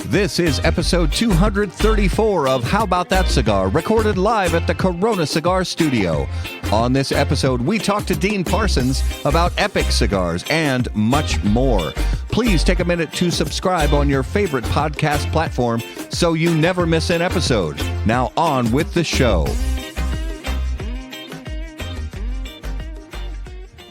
This is episode 234 of How About That Cigar, recorded live at the Corona Cigar Studio. On this episode, we talk to Dean Parsons about Epic Cigars and much more. Please take a minute to subscribe on your favorite podcast platform so you never miss an episode. Now on with the show.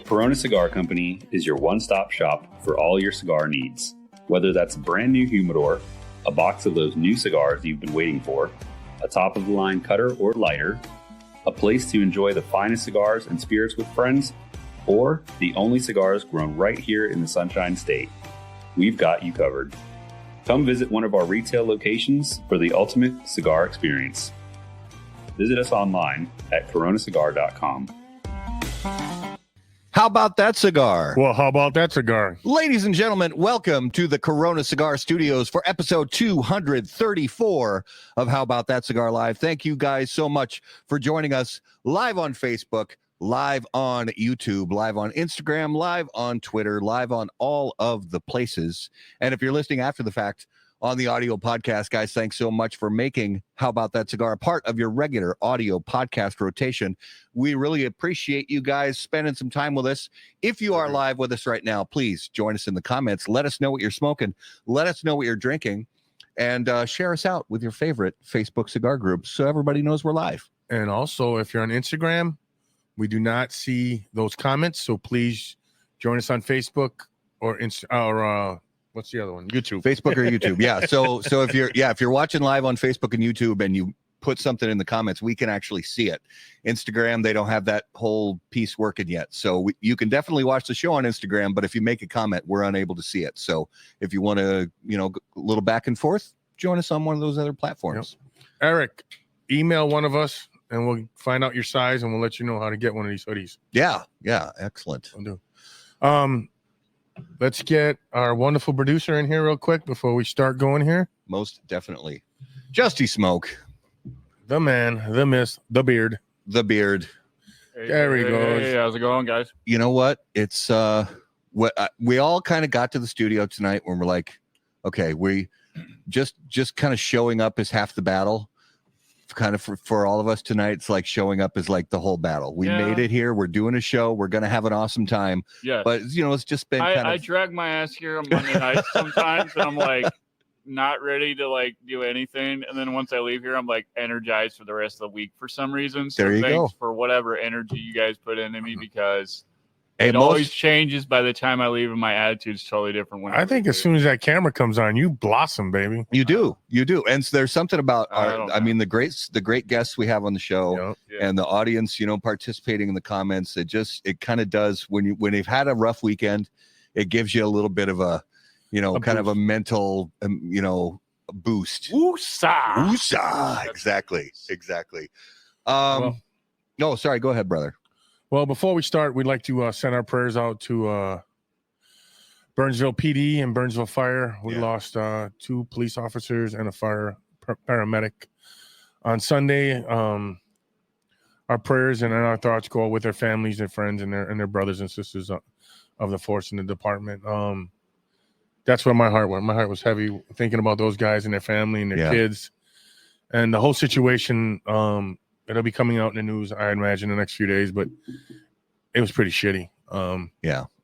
Corona Cigar Company is your one-stop shop for all your cigar needs. Whether that's a brand new humidor, a box of those new cigars you've been waiting for, a top-of-the-line cutter or lighter, a place to enjoy the finest cigars and spirits with friends, or the only cigars grown right here in the Sunshine State, we've got you covered. Come visit one of our retail locations for the ultimate cigar experience. Visit us online at coronacigar.com. How about that cigar? Well, how about that cigar? Ladies and gentlemen, welcome to the Corona Cigar Studios for episode 234 of How About That Cigar Live. Thank you guys so much for joining us live on Facebook, live on YouTube, live on Instagram, live on Twitter, live on all of the places. And if you're listening after the fact on the audio podcast, guys, thanks so much for making How About That Cigar a part of your regular audio podcast rotation. We really appreciate you guys spending some time with us. If you are live with us right now, please join us in the comments. Let us know what you're smoking. Let us know what you're drinking. And share us out with your favorite Facebook cigar groups so everybody knows we're live. And also, if you're on Instagram, we do not see those comments. So please join us on Facebook or what's the other one? YouTube. Facebook or YouTube. Yeah. So if you're watching live on Facebook and YouTube and you put something in the comments, we can actually see it. Instagram, they don't have that whole piece working yet. So you can definitely watch the show on Instagram, but if you make a comment, we're unable to see it. So if you want to, a little back and forth, join us on one of those other platforms. Yep. Eric, email one of us and we'll find out your size and we'll let you know how to get one of these hoodies. Yeah. Excellent. We'll do. Let's get our wonderful producer in here real quick before we start going here. Most definitely. Justy Smoke. The man, the myth, the beard. The beard. There he goes. Hey, how's it going, guys? You know what? It's we all kind of got to the studio tonight when we're like, okay, we just kind of showing up is half the battle. Kind of for all of us tonight, it's like showing up is like the whole battle. We made it here. We're doing a show. We're gonna have an awesome time. Yeah, but it's just been. I drag my ass here on Monday nights sometimes, and I'm like not ready to do anything. And then once I leave here, I'm like energized for the rest of the week for some reason. So there you thanks go. for whatever energy you guys put into me because it always changes by the time I leave, and my attitude's totally different. I think as soon as that camera comes on, you blossom, baby. You do. And so there's something about the great guests we have on the show and the audience, participating in the comments. It kind of does when you've had a rough weekend, it gives you a little bit of a, kind of a mental, boost. Woosah. Exactly. No, sorry. Go ahead, brother. Well, before we start, we'd like to send our prayers out to Burnsville PD and Burnsville Fire. We lost 2 police officers and a fire paramedic on Sunday. Our prayers and our thoughts go with their families, their friends, and their brothers and sisters of the force and the department. That's where my heart went. My heart was heavy thinking about those guys and their family and their kids and the whole situation. It'll be coming out in the news, I imagine, in the next few days, but it was pretty shitty.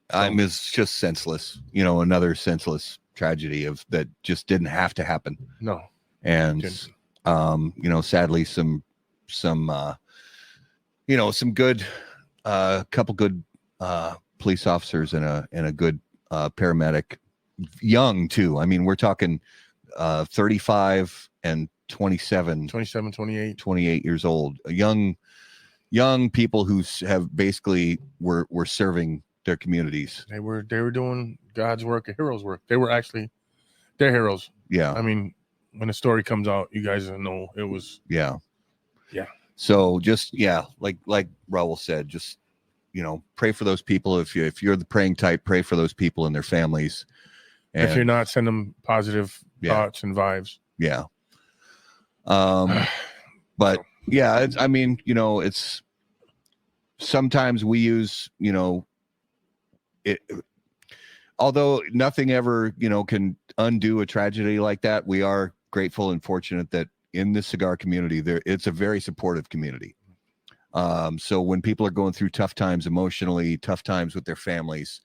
It's just senseless, another senseless tragedy that just didn't have to happen. No. And, sadly, some good, couple good police officers and a good paramedic, young too. I mean, we're talking 35 and 27, 28 years old, young people who have basically were serving their communities. They were doing God's work, a hero's work. They're heroes. Yeah. I mean, when the story comes out, you guys know it was. Yeah. Yeah. So just, like Raul said, just, pray for those people. If you're the praying type, pray for those people and their families. And if you're not, send them positive thoughts and vibes. Yeah. But it's sometimes we use, although nothing ever, can undo a tragedy like that, we are grateful and fortunate that in this cigar community, it's a very supportive community. So when people are going through tough times emotionally, tough times with their families,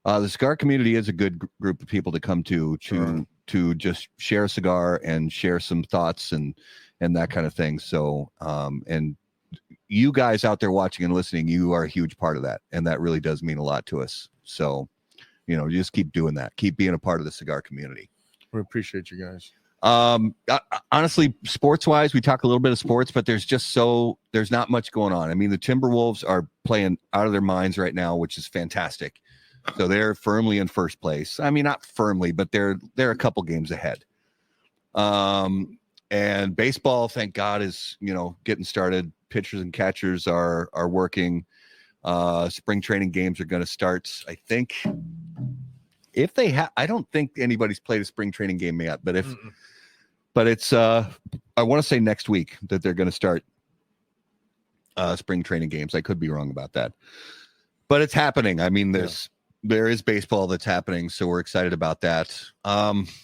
the cigar community is a good group of people to come to just share a cigar and share some thoughts and that kind of thing. So, and you guys out there watching and listening, you are a huge part of that. And that really does mean a lot to us. So, just keep doing that. Keep being a part of the cigar community. We appreciate you guys. Honestly, sports wise, we talk a little bit of sports, but there's not much going on. I mean, the Timberwolves are playing out of their minds right now, which is fantastic. So they're firmly in first place. I mean, not firmly, but they're a couple games ahead. And baseball, thank God, is, getting started. Pitchers and catchers are working. Spring training games are going to start. I think if they have, I don't think anybody's played a spring training game yet, but it's, I want to say next week that they're going to start spring training games. I could be wrong about that, but it's happening. I mean, there is baseball that's happening, so we're excited about that.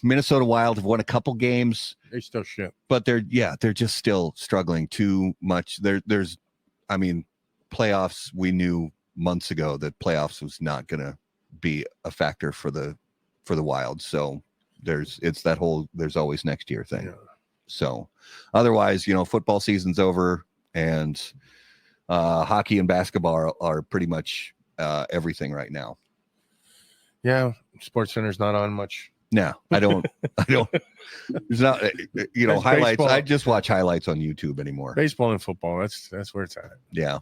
Minnesota Wild have won a couple games. They still shit, but they're just still struggling too much. Playoffs. We knew months ago that playoffs was not going to be a factor for the Wild. So there's always next year thing. Yeah. So otherwise, football season's over, and hockey and basketball are pretty much everything right now. Yeah, Sports Center's not on much. No, I don't. There's not, There's highlights. baseball. I just watch highlights on YouTube anymore. Baseball and football. That's where it's at. Yeah.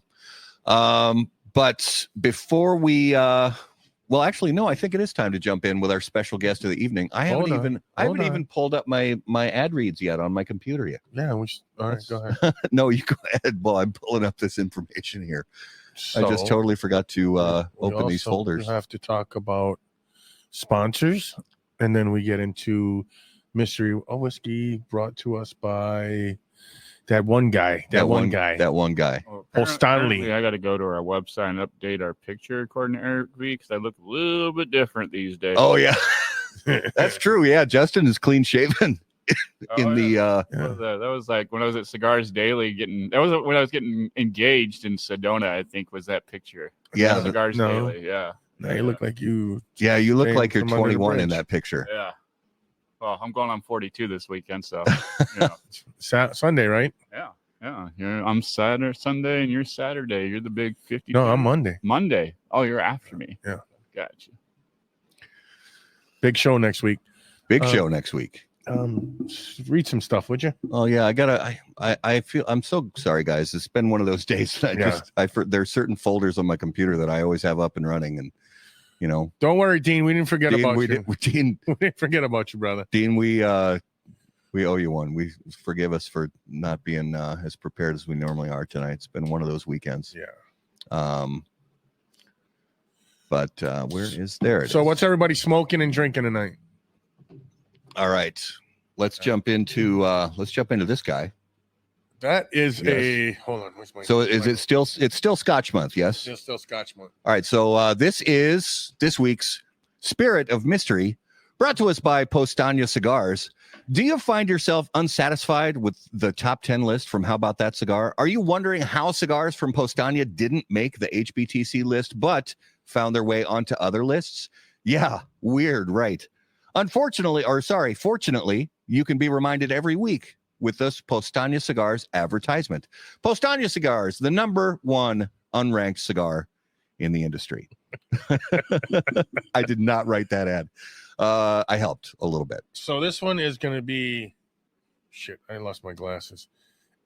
But before we, well, actually, no, I think it is time to jump in with our special guest of the evening. I haven't even pulled up my ad reads yet on my computer yet. Yeah. All right, go ahead. No, you go ahead. Well, I'm pulling up this information here. I just totally forgot to open these folders. We have to talk about sponsors, and then we get into mystery whiskey brought to us by that one guy. That one guy. Paul Stanley. I got to go to our website and update our picture according to Eric V, because I look a little bit different these days. Oh yeah, that's true. Yeah, Justin is clean shaven. That was like when I was at Cigars Daily when I was getting engaged in Sedona, I think, was that picture. Yeah, Cigars Daily. Yeah. No, you look like you. Yeah, you look like you're 21 in that picture. Yeah. Well, I'm going on 42 this weekend, so Sunday, right? Yeah. I'm Sunday, and you're Saturday. You're the big 50. No, I'm Monday. Monday. Oh, you're after me. Yeah. Gotcha. Big show next week. Show next week. Read some stuff, would you? Oh yeah, I feel I'm so sorry, guys. It's been one of those days. There's certain folders on my computer that I always have up and running, and Don't worry, Dean. We didn't forget about you. Dean, we didn't forget about you, brother. Dean, we owe you one. We forgive us for not being as prepared as we normally are tonight. It's been one of those weekends. Yeah. But where is there? So what's everybody smoking and drinking tonight? All right, let's jump into this guy. That is hold on. Where's my? So it's still Scotch month? Yes. It's still Scotch month. All right. So this is this week's Spirit of Mystery, brought to us by Postania Cigars. Do you find yourself unsatisfied with the top 10 list from How About That Cigar? Are you wondering how cigars from Postania didn't make the HBTC list but found their way onto other lists? Yeah, weird, right? Fortunately, you can be reminded every week with this Postania Cigars advertisement. Postania Cigars, the #1 unranked cigar in the industry. I did not write that ad. I helped a little bit. So this one is going to be, shit, I lost my glasses.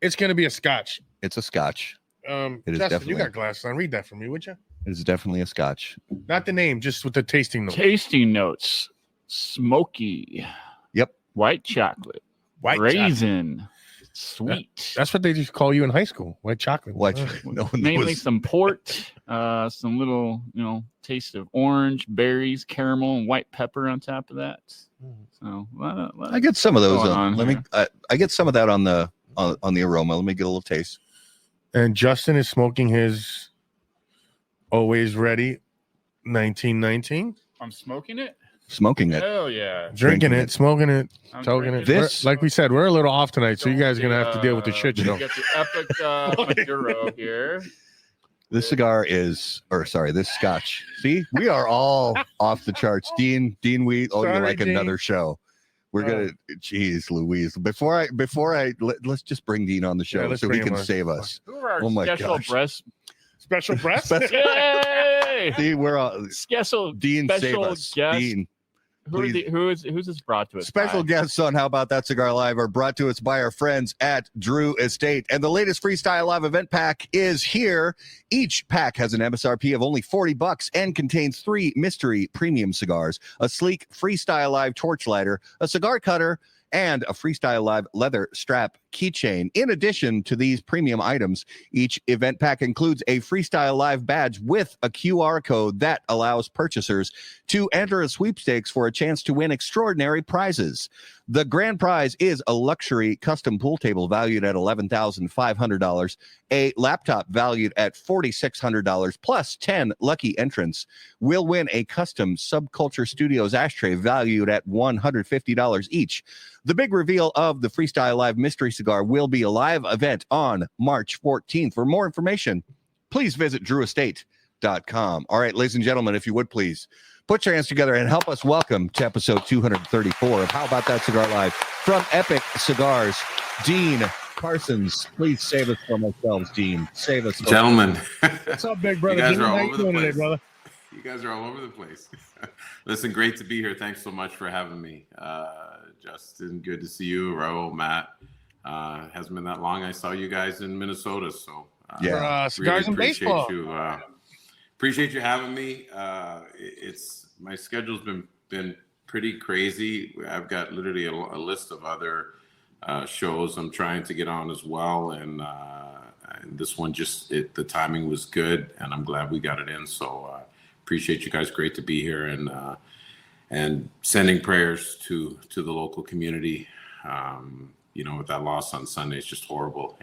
It's going to be a Scotch. It's a Scotch. It is Justin, you got glasses on. Read that for me, would you? It is definitely a Scotch. Not the name, just with the tasting notes. Tasting notes. Smoky. Yep. White chocolate. Raisin. Sweet. That's what they just call you in high school. White chocolate. Mainly some port, some little, taste of orange, berries, caramel, and white pepper on top of that. So I get some of those. I get some of that on the aroma. Let me get a little taste. And Justin is smoking his Always Ready 1919. I'm smoking it. Smoking it. Hell yeah. Drinking it, smoking it, I'm toking it. drinking This- Like we said, we're a little off tonight, so you guys are going to have to deal with the shit We show. got the Epic Maduro here. This cigar is, or sorry, this scotch. See, we are all off the charts. Dean, we owe you Sorry, like Dean. another show. We're gonna, geez, Louise. Before I let's just bring Dean on the show let's so he bring him can on. save us. Who are our Oh my special gosh. breast? Special breast? Special- Yay! See, we're all Special Dean, save special us. guest. Dean. please. Who's this brought to us? Special by? guests on How About That Cigar Live are brought to us by our friends at Drew Estate. And the latest Freestyle Live event pack is here. Each pack has an MSRP of only $40 and contains 3 mystery premium cigars, a sleek Freestyle Live torch lighter, a cigar cutter, and a Freestyle Live leather strap keychain. In addition to these premium items, each event pack includes a Freestyle Live badge with a QR code that allows purchasers to enter a sweepstakes for a chance to win extraordinary prizes. The grand prize is a luxury custom pool table valued at $11,500, a laptop valued at $4,600, plus 10 lucky entrants will win a custom Subculture Studios ashtray valued at $150 each. The big reveal of the Freestyle Live mystery cigar will be a live event on March 14th. For more information, please visit drewestate.com. All right, ladies and gentlemen, if you would please put your hands together and help us welcome to episode 234 of How About That Cigar Live from Epic Cigars, Dean Parsons. Please save us from ourselves, Dean. Save us. Gentlemen. What's up, big brother? You guys Dean, are all how over you the doing today, place. brother? You guys are all over the place. Listen, great to be here. Thanks so much for having me. Justin, good to see you. Raul, Matt. Hasn't been that long. I saw you guys in Minnesota, so Yeah. For, Cigars and Baseball. Appreciate you having me. It's my schedule's been pretty crazy. I've got literally a list of other shows I'm trying to get on as well, and this one the timing was good, and I'm glad we got it in. So appreciate you guys. Great to be here, and sending prayers to the local community. With that loss on Sunday, it's just horrible.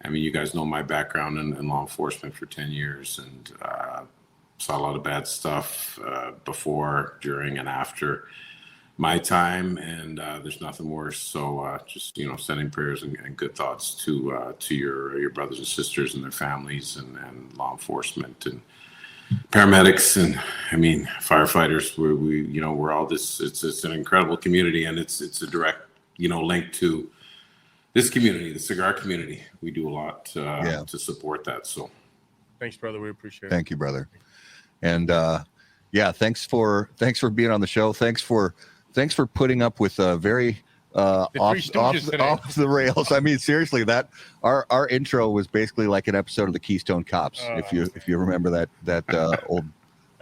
I mean, you guys know my background in law enforcement for 10 years, and saw a lot of bad stuff before, during, and after my time, and there's nothing worse. So just sending prayers and good thoughts to your brothers and sisters and their families, and law enforcement and paramedics, and I mean firefighters. We're all this. It's an incredible community, and it's a direct link to this community, the cigar community. We do a lot to support that. So Thanks, brother. We appreciate it. Thank you, brother. And thanks for being on the show. Thanks for putting up with a very off the rails. I mean, seriously, that our intro was basically like an episode of the Keystone Cops. If you remember that old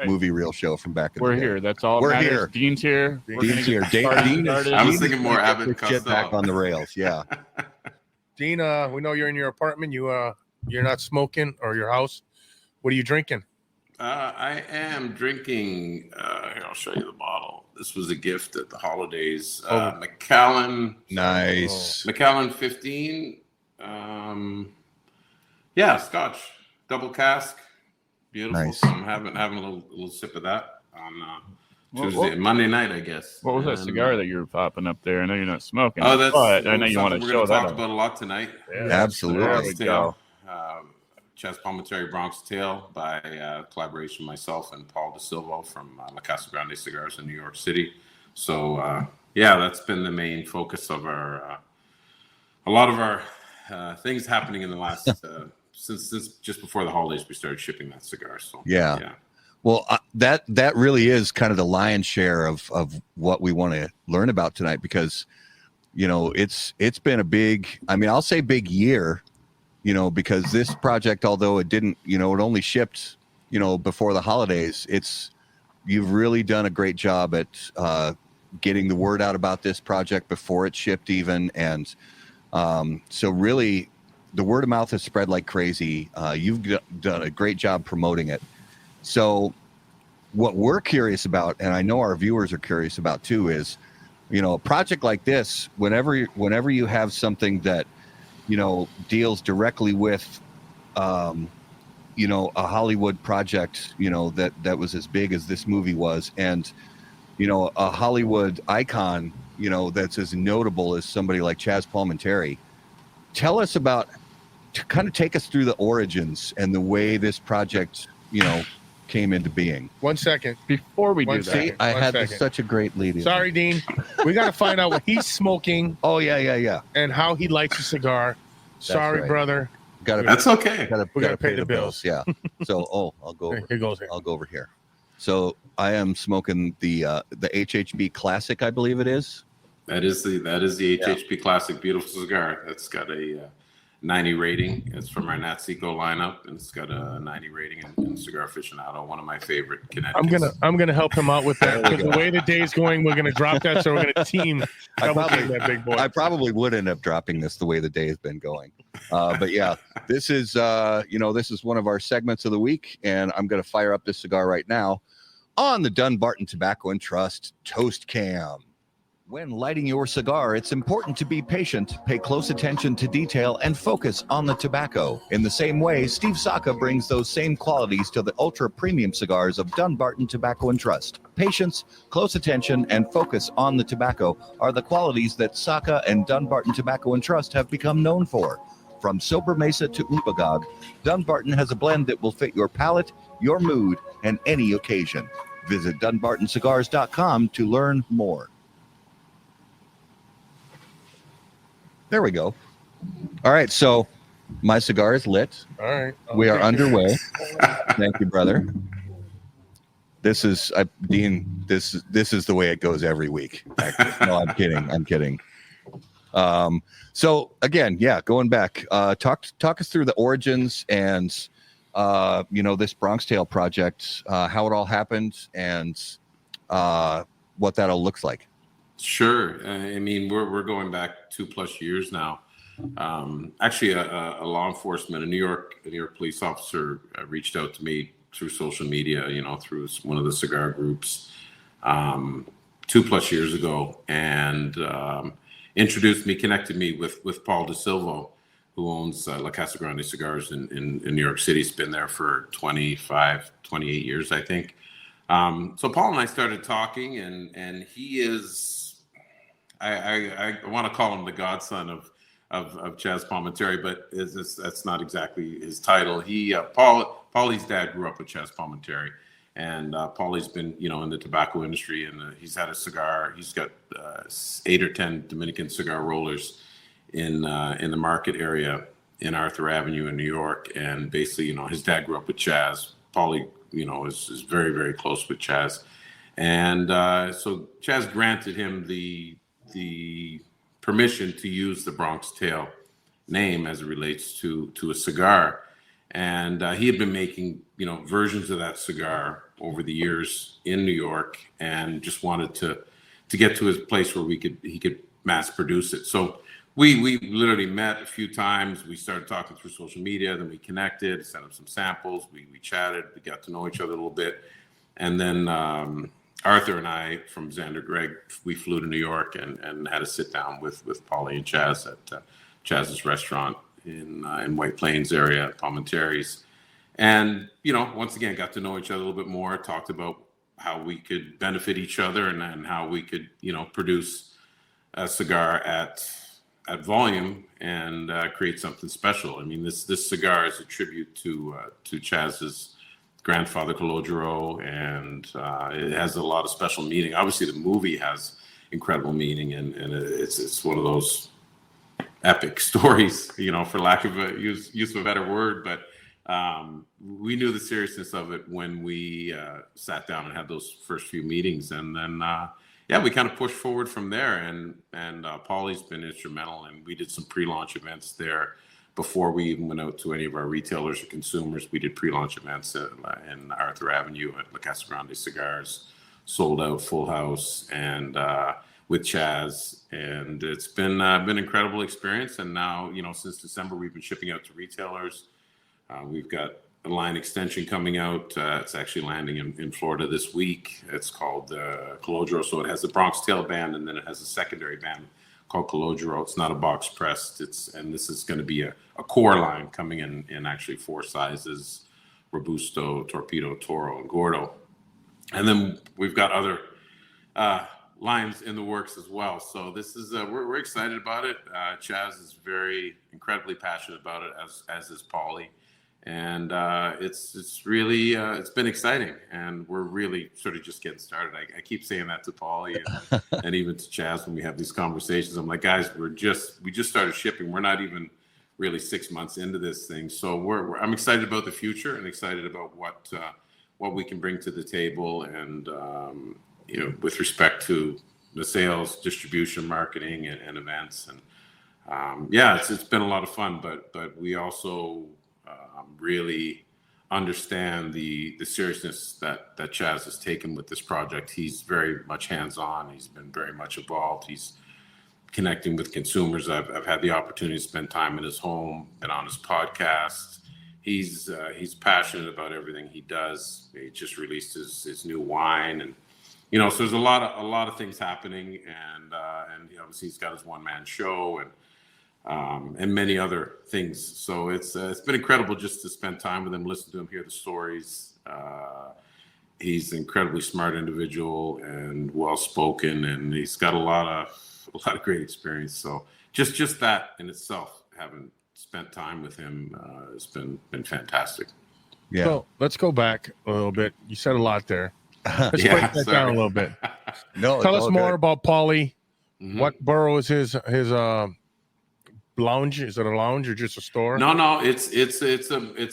movie reel show from back in the day. We're here. That's all. We're matters. here. Dean's here. Dean's here. Dean I was thinking more Abbott and shit back Costello. on the rails. Yeah. Dean, we know you're in your apartment. You're not smoking, or your house. What are you drinking? I am drinking. Here, I'll show you the bottle. This was a gift at the holidays. Macallan. Nice. Macallan 15. Scotch, double cask. Beautiful. Nice. So I'm having a little sip of that on Tuesday, Monday night, I guess. What was that cigar that you're popping up there? I know you're not smoking. Oh, that's. but I know you want to we're show gonna that. talk off. about a lot tonight. Yeah, Absolutely. There we go. Chas Palminteri Bronx Tail by collaboration myself and Paul DeSilvo from La Casa Grande Cigars in New York City. So that's been the main focus of our a lot of our things happening in the last since just before the holidays we started shipping that cigar. So Yeah. Well, that really is kind of the lion's share of what we want to learn about tonight, because it's been a big, I'll say big year. Because this project, although it didn't, it only shipped, before the holidays, you've really done a great job at getting the word out about this project before it shipped even. And so really the word of mouth has spread like crazy. You've done a great job promoting it. So what we're curious about, and I know our viewers are curious about too, is, a project like this, whenever you have something that, deals directly with, you know, a Hollywood project, you know, that was as big as this movie was, and you know, a Hollywood icon, you know, that's as notable as somebody like Chaz Palminteri. Tell us about, to kind of take us through the origins and the way this project, you know, came into being. 1 second. Before we One do that, second. I One had second. such a great lead in. Sorry, Dean. We got to find out what he's smoking Oh yeah. and how he lights a cigar. Sorry, right. brother. That's okay. We gotta pay the bills. Yeah. So, I'll go over. Here goes here. I'll go over here. So I am smoking the HHB Classic, I believe it is. That is the HHP Classic Beautiful Cigar. That's got a 90 rating. It's from our Natsico lineup, and it's got a 90 rating in Cigar Aficionado, one of my favorite Connecticut's. I'm gonna help him out with that, because the way the day's going, we're gonna drop that, so we're gonna team double team that big boy. I probably would end up dropping this the way the day has been going. But yeah, this is this is one of our segments of the week, and I'm gonna fire up this cigar right now on the Dunbarton Tobacco and Trust Toast Cam. When lighting your cigar, it's important to be patient, pay close attention to detail, and focus on the tobacco. In the same way, Steve Saka brings those same qualities to the ultra-premium cigars of Dunbarton Tobacco and Trust. Patience, close attention, and focus on the tobacco are the qualities that Saka and Dunbarton Tobacco and Trust have become known for. From Sober Mesa to Umpagog, Dunbarton has a blend that will fit your palate, your mood, and any occasion. Visit DunbartonCigars.com to learn more. There we go. All right, so my cigar is lit. All right. We are underway. Thank you, brother. This is Dean. This is the way it goes every week. No, I'm kidding. I'm kidding. So again, yeah, going back, talk us through the origins and this Bronx Tale project, how it all happened, and what that all looks like. Sure. I mean, we're going back 2+ years now. Actually, a law enforcement, a New York police officer reached out to me through social media, through one of the cigar groups, 2+ years ago, and connected me with Paul DeSilvo, who owns La Casa Grande Cigars in New York City. He's been there for 28 years, I think. So Paul and I started talking, and he is, I want to call him the godson of Chaz Palminteri, but that's not exactly his title. Paulie's dad grew up with Chaz Palminteri, and Paulie's been, in the tobacco industry, and he's had a cigar. He's got 8 or 10 Dominican cigar rollers in the market area in Arthur Avenue in New York, and basically, his dad grew up with Chaz. Paulie, is very, very close with Chaz, and so Chaz granted him the permission to use the Bronx Tale name as it relates to a cigar, and he had been making versions of that cigar over the years in New York, and just wanted to get to his place where he could mass produce it. So we literally met a few times. We started talking through social media, then we connected, set up some samples, we chatted, we got to know each other a little bit, and then Arthur and I from Xander Gregg, we flew to New York and had a sit down with Paulie and Chaz at Chaz's restaurant in White Plains area, Palminteri's. And, once again, got to know each other a little bit more, talked about how we could benefit each other and how we could, produce a cigar at volume and create something special. I mean, this cigar is a tribute to Chaz's grandfather Calogero, and it has a lot of special meaning. Obviously, the movie has incredible meaning, and it's one of those epic stories, for lack of a use of a better word. But we knew the seriousness of it when we sat down and had those first few meetings, and then we kind of pushed forward from there. And Paulie's been instrumental, and we did some pre-launch events there. Before we even went out to any of our retailers or consumers, we did pre-launch events in Arthur Avenue at La Casa Grande Cigars, sold out, full house, and with Chaz, and it's been an incredible experience. And now, since December, we've been shipping out to retailers. We've got a line extension coming out. It's actually landing in Florida this week. It's called Calogero, so it has the Bronx Tale band, and then it has a secondary band called Calogero. It's not a box pressed. And this is going to be a core line coming in actually 4 sizes, Robusto, Torpedo, Toro, and Gordo. And then we've got other lines in the works as well. So this is we're excited about it. Chaz is incredibly passionate about it, as is Paulie, and it's really it's been exciting, and we're really sort of just getting started. I keep saying that to Paulie and even to Chaz when we have these conversations. I'm like, guys, we just started shipping. We're not even really 6 months into this thing, so I'm excited about the future and excited about what we can bring to the table, and with respect to the sales, distribution, marketing, and events. And it's been a lot of fun, but we also really understand the seriousness that Chaz has taken with this project. He's very much hands-on. He's been very much involved. He's connecting with consumers. I've had the opportunity to spend time in his home and on his podcast. He's passionate about everything he does. He just released his new wine, and so there's a lot of things happening, and obviously he's got his one-man show and many other things. So it's been incredible just to spend time with him, listen to him, hear the stories. He's an incredibly smart individual and well-spoken, and he's got a lot of great experience. So just that in itself, having spent time with him, has been fantastic. Yeah. So let's go back a little bit. You said a lot there. Let's break that down a little bit. No, tell us more good. about Paulie. Mm-hmm. What borough is his lounge? Is it a lounge or just a store? No, it's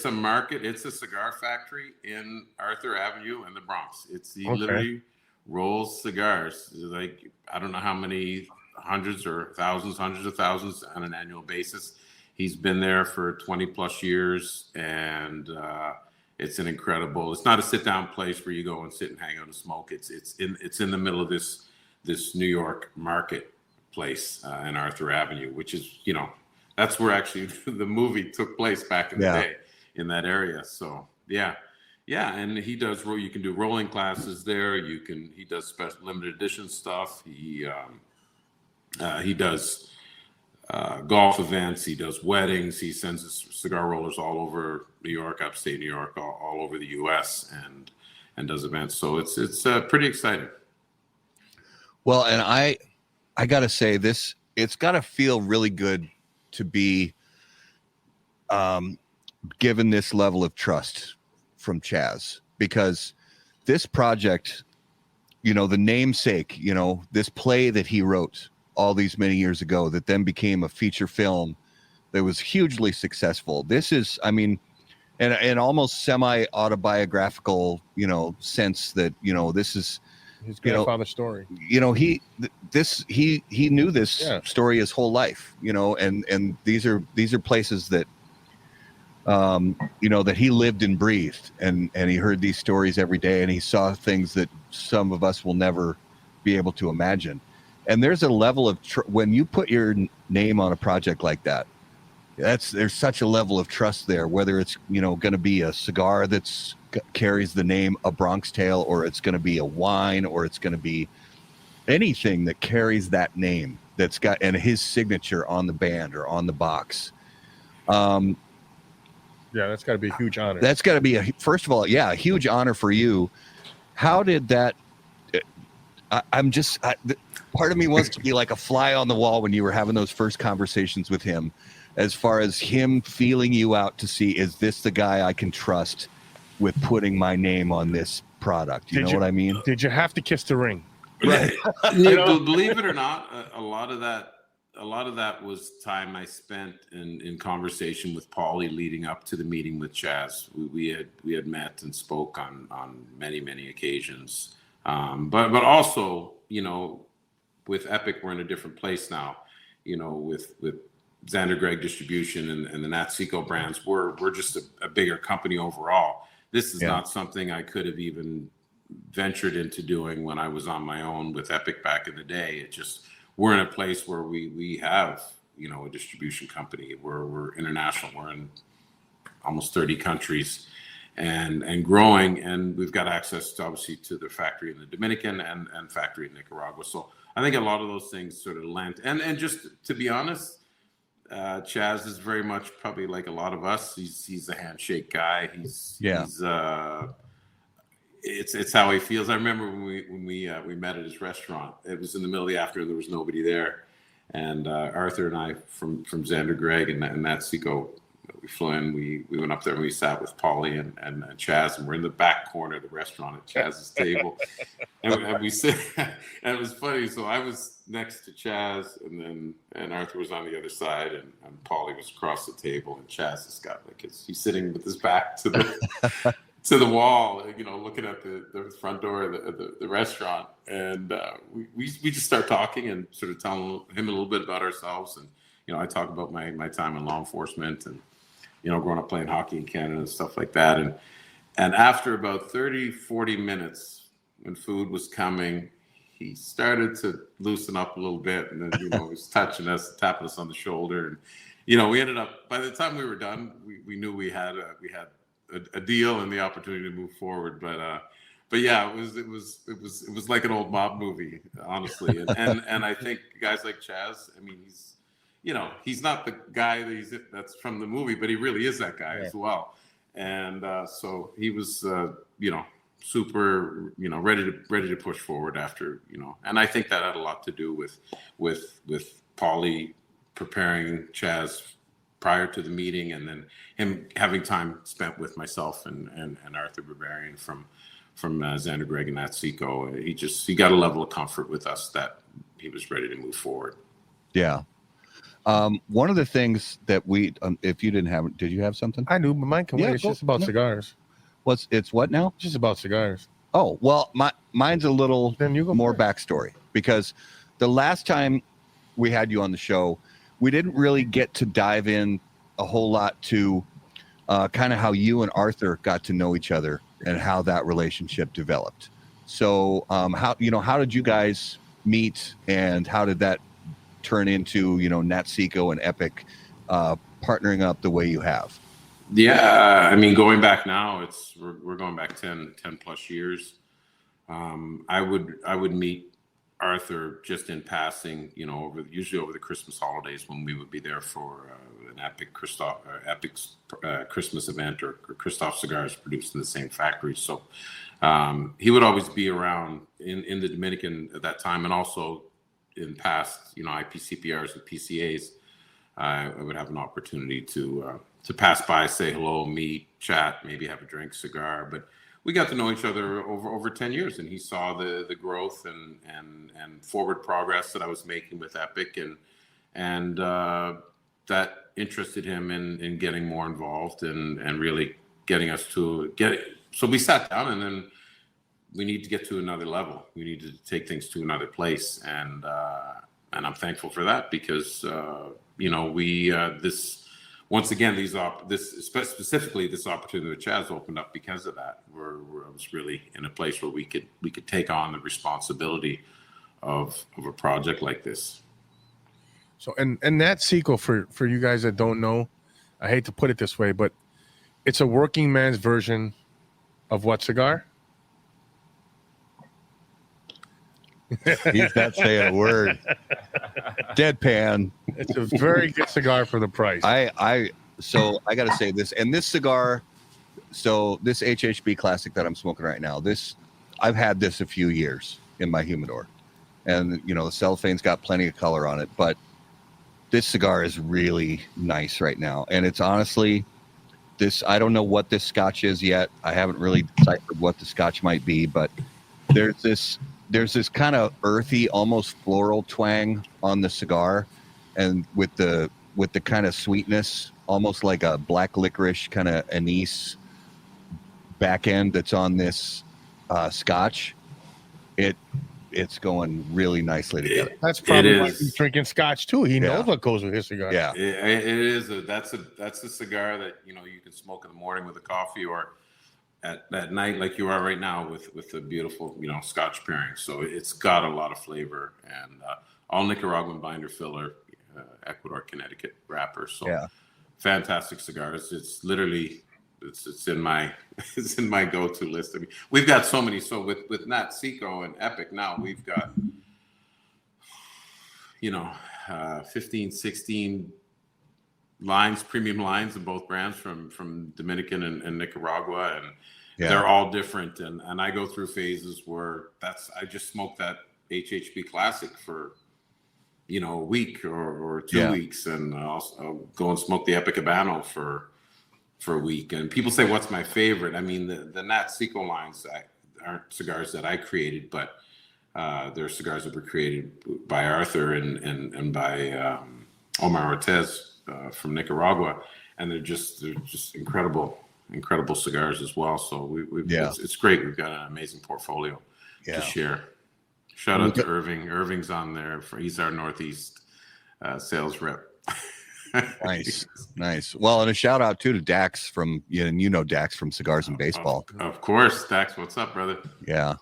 a market. It's a cigar factory in Arthur Avenue in the Bronx. He literally rolls cigars. Like, I don't know how many hundreds of thousands on an annual basis. He's been there for 20 plus years, and it's not a sit down place where you go and sit and hang out and smoke. It's in the middle of this New York marketplace in Arthur Avenue, which is, that's where actually the movie took place back in the day, in that area. So yeah, and you can do rolling classes there. He does special limited edition stuff. He does golf events. He does weddings. He sends his cigar rollers all over New York, upstate New York, all over the U.S. and does events. So it's pretty exciting. Well, and I got to say this, it's got to feel really good to be given this level of trust from Chaz, because this project, the namesake, this play that he wrote all these many years ago that then became a feature film that was hugely successful. This is, an almost semi-autobiographical, sense that, this is his grandfather's story. He knew this story his whole life, and these are places that, that he lived and breathed, and he heard these stories every day, and he saw things that some of us will never be able to imagine. And there's a level of when you put your name on a project like that, there's such a level of trust there, whether it's, going to be a cigar that's carries the name A Bronx Tale, or it's going to be a wine, or it's going to be anything that carries that name that's got, and his signature on the band or on the box. Yeah, that's got to be a huge honor. That's got to be first of all, a huge honor for you. How did that, part of me wants to be like a fly on the wall when you were having those first conversations with him, as far as him feeling you out to see, is this the guy I can trust with putting my name on this product? You know what I mean? Did you have to kiss the ring? Right. Believe it or not, a lot of that was time I spent in conversation with Paulie leading up to the meeting with Chaz. We had met and spoke on many occasions. But also, with Epic, we're in a different place now. With Xander Gregg distribution and the Nat Seco brands, we're just a bigger company overall. This is not something I could have even ventured into doing when I was on my own with Epic back in the day. We're in a place where we have, a distribution company. We're international. We're in almost 30 countries and growing, and we've got access to, obviously, to the factory in the Dominican and factory in Nicaragua. So I think a lot of those things sort of lent, and just to be honest, Chaz is very much probably like a lot of us. He's a handshake guy. It's how he feels. I remember when we met at his restaurant. It was in the middle of the afternoon. There was nobody there, and Arthur and I from Xander Gregg and Nat Seco, we flew in. We went up there and we sat with Paulie and Chaz, and we're in the back corner of the restaurant at Chaz's table, and we sit. And it was funny. So I was next to Chaz, and Arthur was on the other side, and Paulie was across the table, and Chaz has got he's sitting with his back to the to the wall, looking at the front door of the restaurant, and we just start talking and sort of telling him a little bit about ourselves, and I talk about my time in law enforcement and growing up playing hockey in Canada and stuff like that, and after about 30-40 minutes, when food was coming, he started to loosen up a little bit, and then he was touching us, tapping us on the shoulder, and we ended up, by the time we were done, we knew we had a deal and the opportunity to move forward, but yeah, it was like an old mob movie, honestly, and I think guys like Chaz, I mean, he's not the guy that's from the movie, but he really is that guy as well, and so he was super ready to push forward after, and I think that had a lot to do with Paulie preparing Chaz prior to the meeting, and then him having time spent with myself and Arthur Barbarian from Xander Gregg and Nat Seco. He got a level of comfort with us that he was ready to move forward. Yeah. One of the things that we, if you didn't have, did you have something? I do, but mine can wait. It's just about cigars. It's what now? Just about cigars. Oh, well, mine's a little more backstory, because the last time we had you on the show, we didn't really get to dive in a whole lot to kind of how you and Arthur got to know each other and how that relationship developed. So how did you guys meet, and how did that turn into, Nat Seco and Epic partnering up the way you have? Yeah, I mean, going back now, we're going back 10 plus years. I would meet Arthur just in passing, usually over the Christmas holidays, when we would be there for an Epic Christmas event, or Christoph Cigars produced in the same factory. So he would always be around in the Dominican at that time, and also in past, IPCPRs and PCAs. I would have an opportunity to pass by, say hello, meet, chat, maybe have a drink, cigar. But we got to know each other over 10 years, and he saw the growth and forward progress that I was making with Epic, and that interested him in getting more involved and really getting us to get it. So we sat down, and then we need to get to another level. We need to take things to another place, and I'm thankful for that, because once again, specifically this opportunity with Chaz opened up because of that. I was really in a place where we could take on the responsibility of a project like this. So and Nat Seco, for you guys that don't know, I hate to put it this way, but it's a working man's version of what cigar? He's not saying a word. Deadpan. It's a very good cigar for the price. So I got to say this, and this cigar, so this HHB Classic that I'm smoking right now, I've had this a few years in my humidor, and the cellophane's got plenty of color on it, but this cigar is really nice right now. And it's honestly, I don't know what this Scotch is yet. I haven't really deciphered what the Scotch might be, but there's this kind of earthy, almost floral twang on the cigar, and with the kind of sweetness, almost like a black licorice kind of anise back end that's on this Scotch. It's going really nicely together. That's probably why he's drinking Scotch too. He knows what goes with his cigar. Yeah, it is. That's a cigar that you can smoke in the morning with a coffee, or at night, like you are right now with the beautiful Scotch pairing. So it's got a lot of flavor, and all Nicaraguan binder filler, Ecuador, Connecticut wrapper. So yeah, fantastic cigars. It's literally it's in my go-to list. I mean, we've got so many. So with Nat Seco and Epic now, we've got 15, 16 lines, premium lines of both brands from Dominican and Nicaragua, and Yeah. they're all different. And I go through phases where I just smoke that HHB Classic for, a week or 2 weeks, and I'll go and smoke the Epic Habano for a week. And people say, what's my favorite? I mean, the Nat Seco lines aren't cigars that I created, but they're cigars that were created by Arthur and by Omar Ortez from Nicaragua, and they're just incredible cigars as well. So it's great. We've got an amazing portfolio to share. Shout out to Irving. Irving's on there. He's our Northeast sales rep. Nice. Well, and a shout out too to Dax from Dax from Cigars and Baseball. Of course, Dax. What's up, brother? Yeah.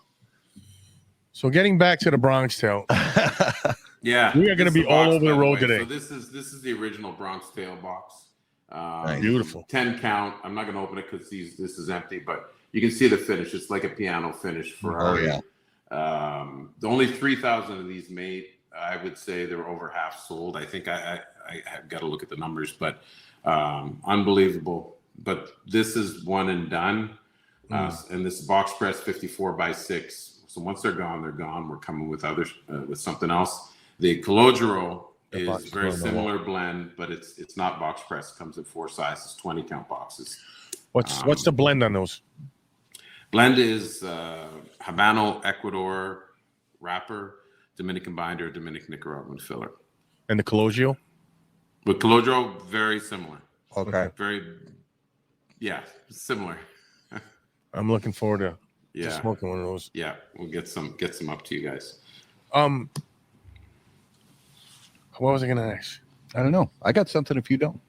So getting back to the Bronx Tail, yeah, we are going to be all over the road today. So this is the original Bronx Tail box. Beautiful 10 count. I'm not going to open it because this is empty, but you can see the finish. It's like a piano finish for Oh yeah. The only 3,000 of these made. I would say they were over half sold. I think I have got to look at the numbers, but unbelievable. But this is one and done. And this box press 54x6. So once they're gone, they're gone. We're coming with others with something else. The Calogero is very similar blend, but it's not box press. It comes in 4 sizes, 20 count boxes. What's the blend on those? Blend is Habano, Ecuador, wrapper, Dominican binder, Dominican Nicaraguan filler. And the Cologio? With Calogero, very similar. Okay. Similar. I'm looking forward to smoking one of those. Yeah, we'll get some up to you guys. What was I going to ask? I don't know. I got something if you don't.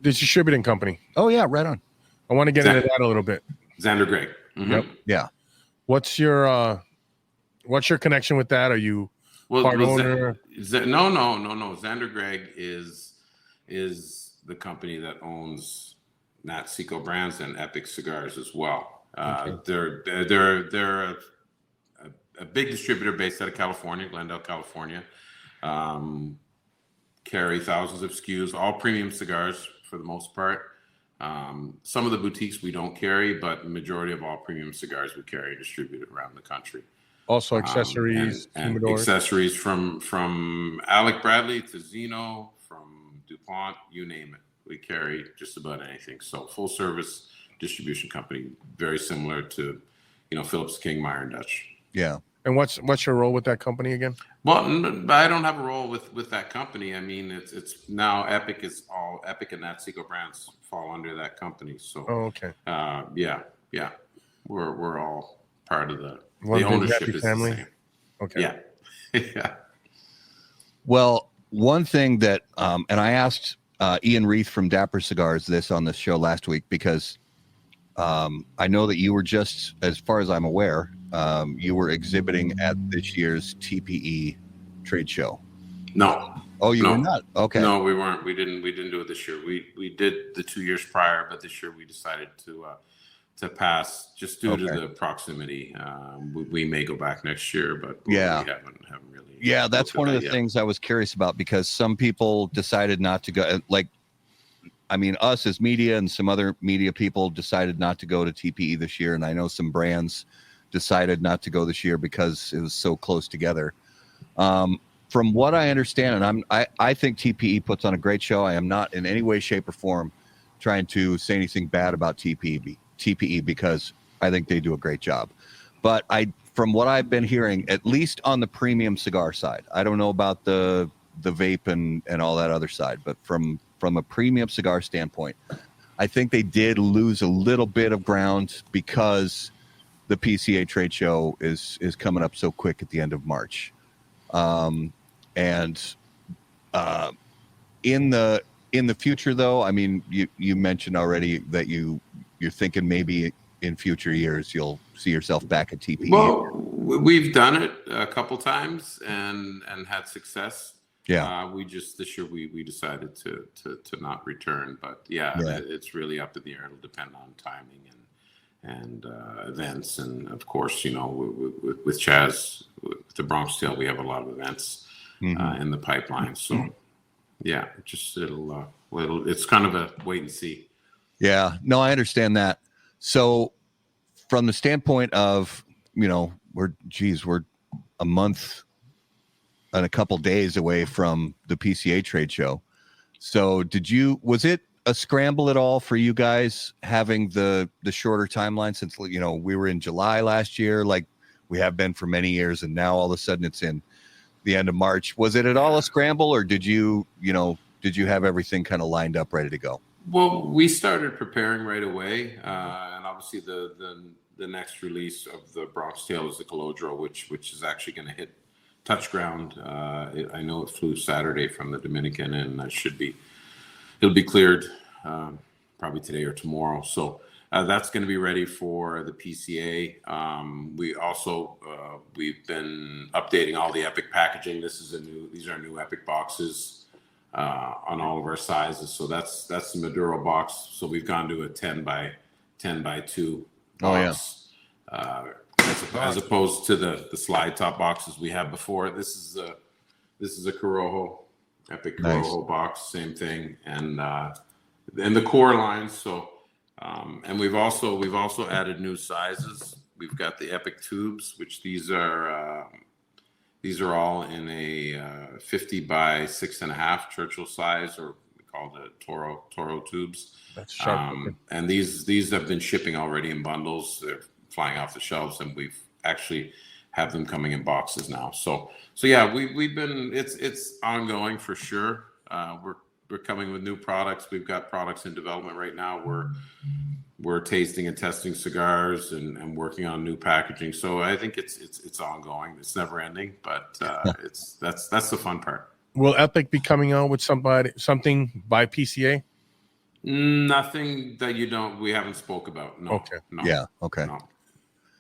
The distributing company. Oh yeah, right on. I want to get into that a little bit. Xander Gregg. Mm-hmm. Yep. Yeah. What's your connection with that? Are you part owner? No. Xander Gregg is the company that owns Nat Seco brands and Epic Cigars as well. They're a big distributor based out of California, Glendale, California. Carry thousands of SKUs, all premium cigars for the most part. Some of the boutiques we don't carry, but the majority of all premium cigars we carry and distribute around the country. Also accessories, and accessories from Alec Bradley to Zeno, from DuPont, you name it. We carry just about anything. So full service distribution company, very similar to, Phillips, King, Meyer, and Dutch. Yeah. And what's your role with that company again? Well, I don't have a role with that company. I mean, it's now Epic and Nat Seco brands fall under that company. So, okay. We're all part of the ownership is family. The same. Okay. Yeah. Yeah. Well, one thing that, and I asked Ian Reith from Dapper Cigars this on the show last week because I know that you were just, as far as I'm aware, you were exhibiting at this year's TPE trade show. No. Oh, you were not? Okay. No, we weren't. We didn't do it this year. We did the 2 years prior, but this year we decided to pass just due to the proximity. We may go back next year, but we haven't really. Yeah, that's one of the things I was curious about because some people decided not to go. Us as media and some other media people decided not to go to TPE this year, and I know some brands decided not to go this year because it was so close together. From what I understand, and I think TPE puts on a great show. I am not in any way, shape, or form trying to say anything bad about TPE because I think they do a great job. But from what I've been hearing, at least on the premium cigar side, I don't know about the vape and all that other side, but from a premium cigar standpoint, I think they did lose a little bit of ground because the PCA trade show is coming up so quick at the end of March. In the future, though, I mean, you mentioned already that you're thinking maybe in future years you'll see yourself back at TPE. Well, we've done it a couple times and had success. Yeah. We just this year we decided to not return, but it's really up in the air. It'll depend on timing and events, and of course, with Chaz, with the Bronx Tail, we have a lot of events in the pipeline. So Yeah, just it's kind of a wait and see. Yeah, no, I understand that. So from the standpoint of, we're a month and a couple days away from the PCA trade show. So was it a scramble at all for you guys having the shorter timeline since, we were in July last year, like we have been for many years, and now all of a sudden it's in the end of March. Was it at all a scramble, or did you have everything kind of lined up, ready to go? Well, we started preparing right away, and obviously the next release of the Bronx Tail is the Calodro, which is actually going to hit touch ground. I know it flew Saturday from the Dominican, and it'll be cleared probably today or tomorrow. So that's going to be ready for the PCA. We've been updating all the Epic packaging. These are new Epic boxes on all of our sizes. So that's the Maduro box. So we've gone to a 10 by 2 box. Oh, yeah. As opposed to the slide top boxes we had before. This is a Corojo, Epic Corojo box, same thing, and the core lines. So, and we've also added new sizes. We've got the Epic tubes, which these are all in a 50 by 6.5 Churchill size, or we call it Toro tubes. That's sharp. And these have been shipping already in bundles. They're flying off the shelves, and we've actually have them coming in boxes now. So yeah, we've been, it's ongoing for sure. We're coming with new products. We've got products in development right now. We're tasting and testing cigars and working on new packaging. So I think it's ongoing. It's never ending, but that's the fun part. Will Epic be coming out with something by PCA? Nothing that we haven't spoke about. No. Okay. No. Yeah. Okay. No.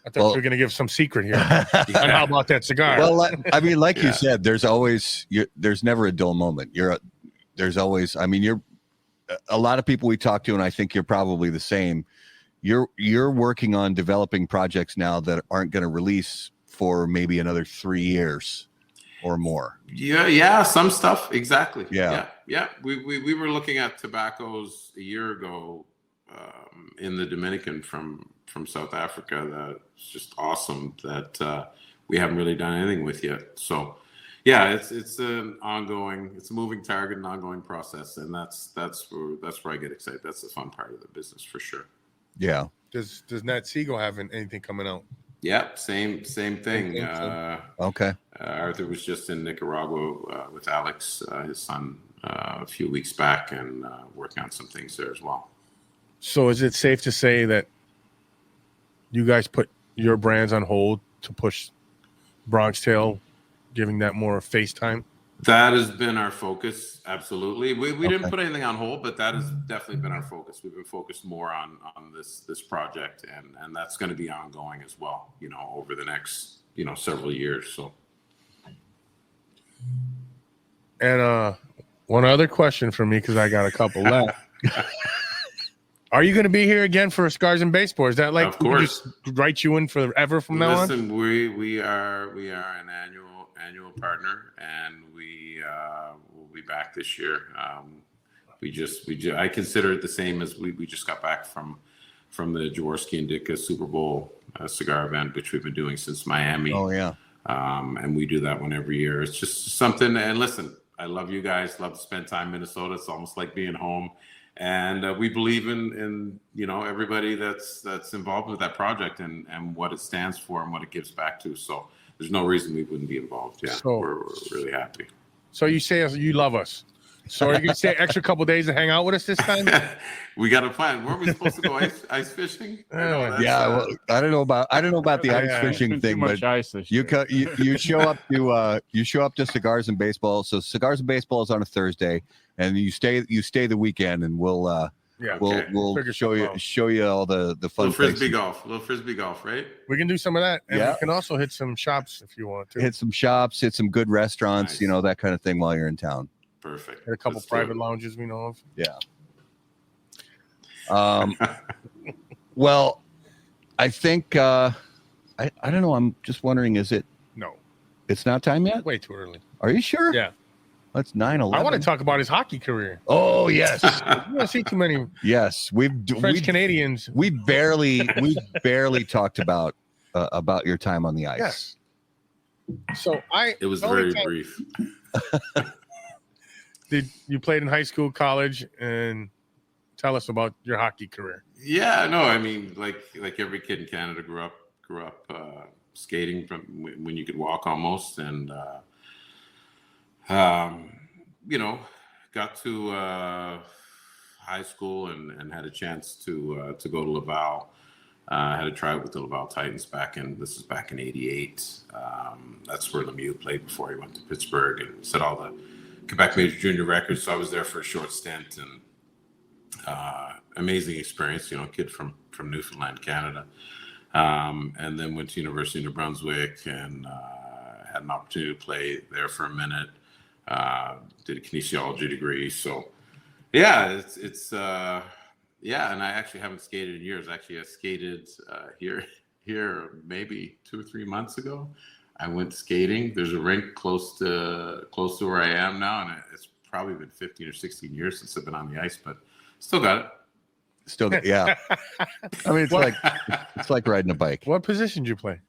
I thought you were going to give some secret here. And how about that cigar? Well, I mean, like you said, there's never a dull moment. There's always, you're a lot of people we talk to, and I think you're probably the same. You're working on developing projects now that aren't going to release for maybe another 3 years or more. Yeah, some stuff. Exactly. Yeah. We were looking at tobaccos a year ago in the Dominican from South Africa. That's just awesome that we haven't really done anything with yet. So yeah, it's an ongoing, it's a moving target, an ongoing process, and that's where I get excited. That's the fun part of the business for sure. Yeah. Does Nat Siegel have anything coming out? Yeah, same thing. Okay. Arthur was just in Nicaragua with Alex, his son, a few weeks back, and working on some things there as well. So is it safe to say that you guys put your brands on hold to push Bronx Tail, giving that more face time? That has been our focus. Absolutely. We didn't put anything on hold, but that has definitely been our focus. We've been focused more on this project, and that's going to be ongoing as well, over the next, several years. So. And one other question for me, because I got a couple left. Are you going to be here again for Cigars and Baseball? Is that like, of course, just write you in forever from now on? Listen, we are an annual partner, and we will be back this year. I consider it the same as we just got back from the Jaworski and Ditka Super Bowl cigar event, which we've been doing since Miami. Oh yeah. And we do that one every year. It's just something. And listen, I love you guys. Love to spend time in Minnesota. It's almost like being home. And we believe in everybody that's involved with that project and what it stands for and what it gives back to. So there's no reason we wouldn't be involved. Yeah, so, we're really happy. So you say you love us. So are you going to stay an extra couple days to hang out with us this time? We got a plan. Weren't we supposed to go ice fishing? Well, I don't know about the ice fishing thing, but you show up to Cigars and Baseball. So Cigars and Baseball is on a Thursday, and you stay the weekend, and we'll show you all the fun. Little frisbee golf, right? We can do some of that, and we can also hit some shops if you want to. Hit some shops, hit some good restaurants, nice. That kind of thing while you're in town. Perfect. Hit a couple private lounges we know of. Yeah. Well, I think I don't know. I'm just wondering, is it? No, it's not time yet. Way too early. Are you sure? Yeah. That's 9/11. I want to talk about his hockey career. Oh yes, You don't see too many yes. French Canadians. We barely talked about your time on the ice. Yes. So It was very brief. Did you played in high school, college, and tell us about your hockey career? Yeah, no, I mean, like every kid in Canada grew up skating from when you could walk almost, and you know, got to high school and had a chance to go to Laval. Had a try with the Laval Titans back in '88. That's where Lemieux played before he went to Pittsburgh and set all the Quebec Major Junior records. So I was there for a short stint, and amazing experience. You know, kid from Newfoundland, Canada, and then went to University of New Brunswick and had an opportunity to play there for a minute. Did a kinesiology degree. So yeah, it's yeah, and I actually haven't skated in years. Actually, I skated here maybe 2 or 3 months ago. I went skating. There's a rink close to where I am now, and it's probably been 15 or 16 years since I've been on the ice, but still got it. Still, yeah. I mean, it's like riding a bike. What position did you play?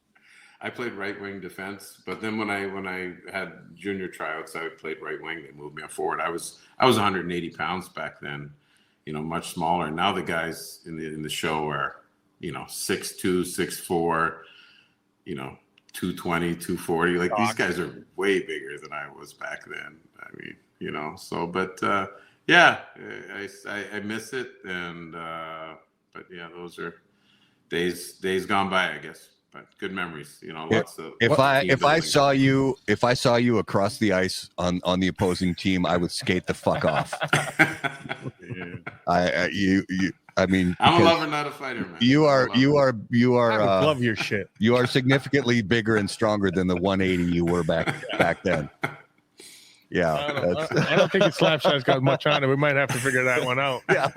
I played right wing defense, but then when I had junior tryouts, I played right wing. They moved me up forward. I was 180 pounds back then. You know, much smaller. Now the guys in the show are, you know, 6'2", 6'4", you know, 220, 240. Like these guys are way bigger than I was back then. I mean, you know, so, but yeah, I miss it. And, but yeah, those are days gone by, I guess, but good memories, you know, lots of. If I saw you across the ice on the opposing team, I would skate the fuck off. I mean, I'm a lover, not a fighter, man. You are. I would love your shit. You are significantly bigger and stronger than the 180 you were back then. Yeah, I don't think Slapshot's got much on it. We might have to figure that one out. Yeah,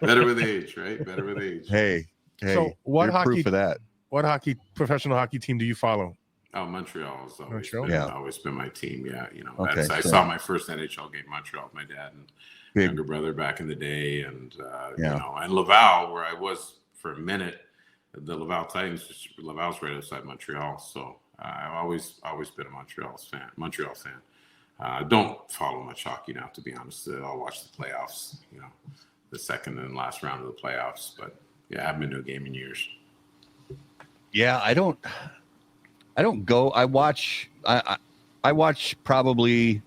better with age, right? Better with age. Hey, so what hockey? Proof of that? What professional hockey team do you follow? Oh, Montreal has always been my team. Yeah, you know, okay, I saw my first NHL game in Montreal with my dad and younger brother back in the day, and you know, and Laval, where I was for a minute, the Laval Titans. Laval's right outside Montreal, so I've always been a Montreal fan. Don't follow much hockey now, to be honest. I'll watch the playoffs, you know, the second and last round of the playoffs, but yeah, I haven't been to a game in years. Yeah, I don't go. I watch probably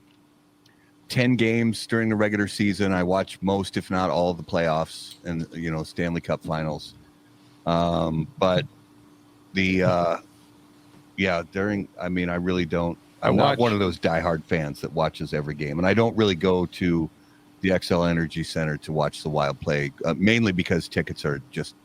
10 games during the regular season. I watch most, if not all, of the playoffs and, you know, Stanley Cup finals. But the I mean, I really don't. I'm not one of those diehard fans that watches every game, and I don't really go to the XL Energy Center to watch the Wild play, mainly because tickets are just,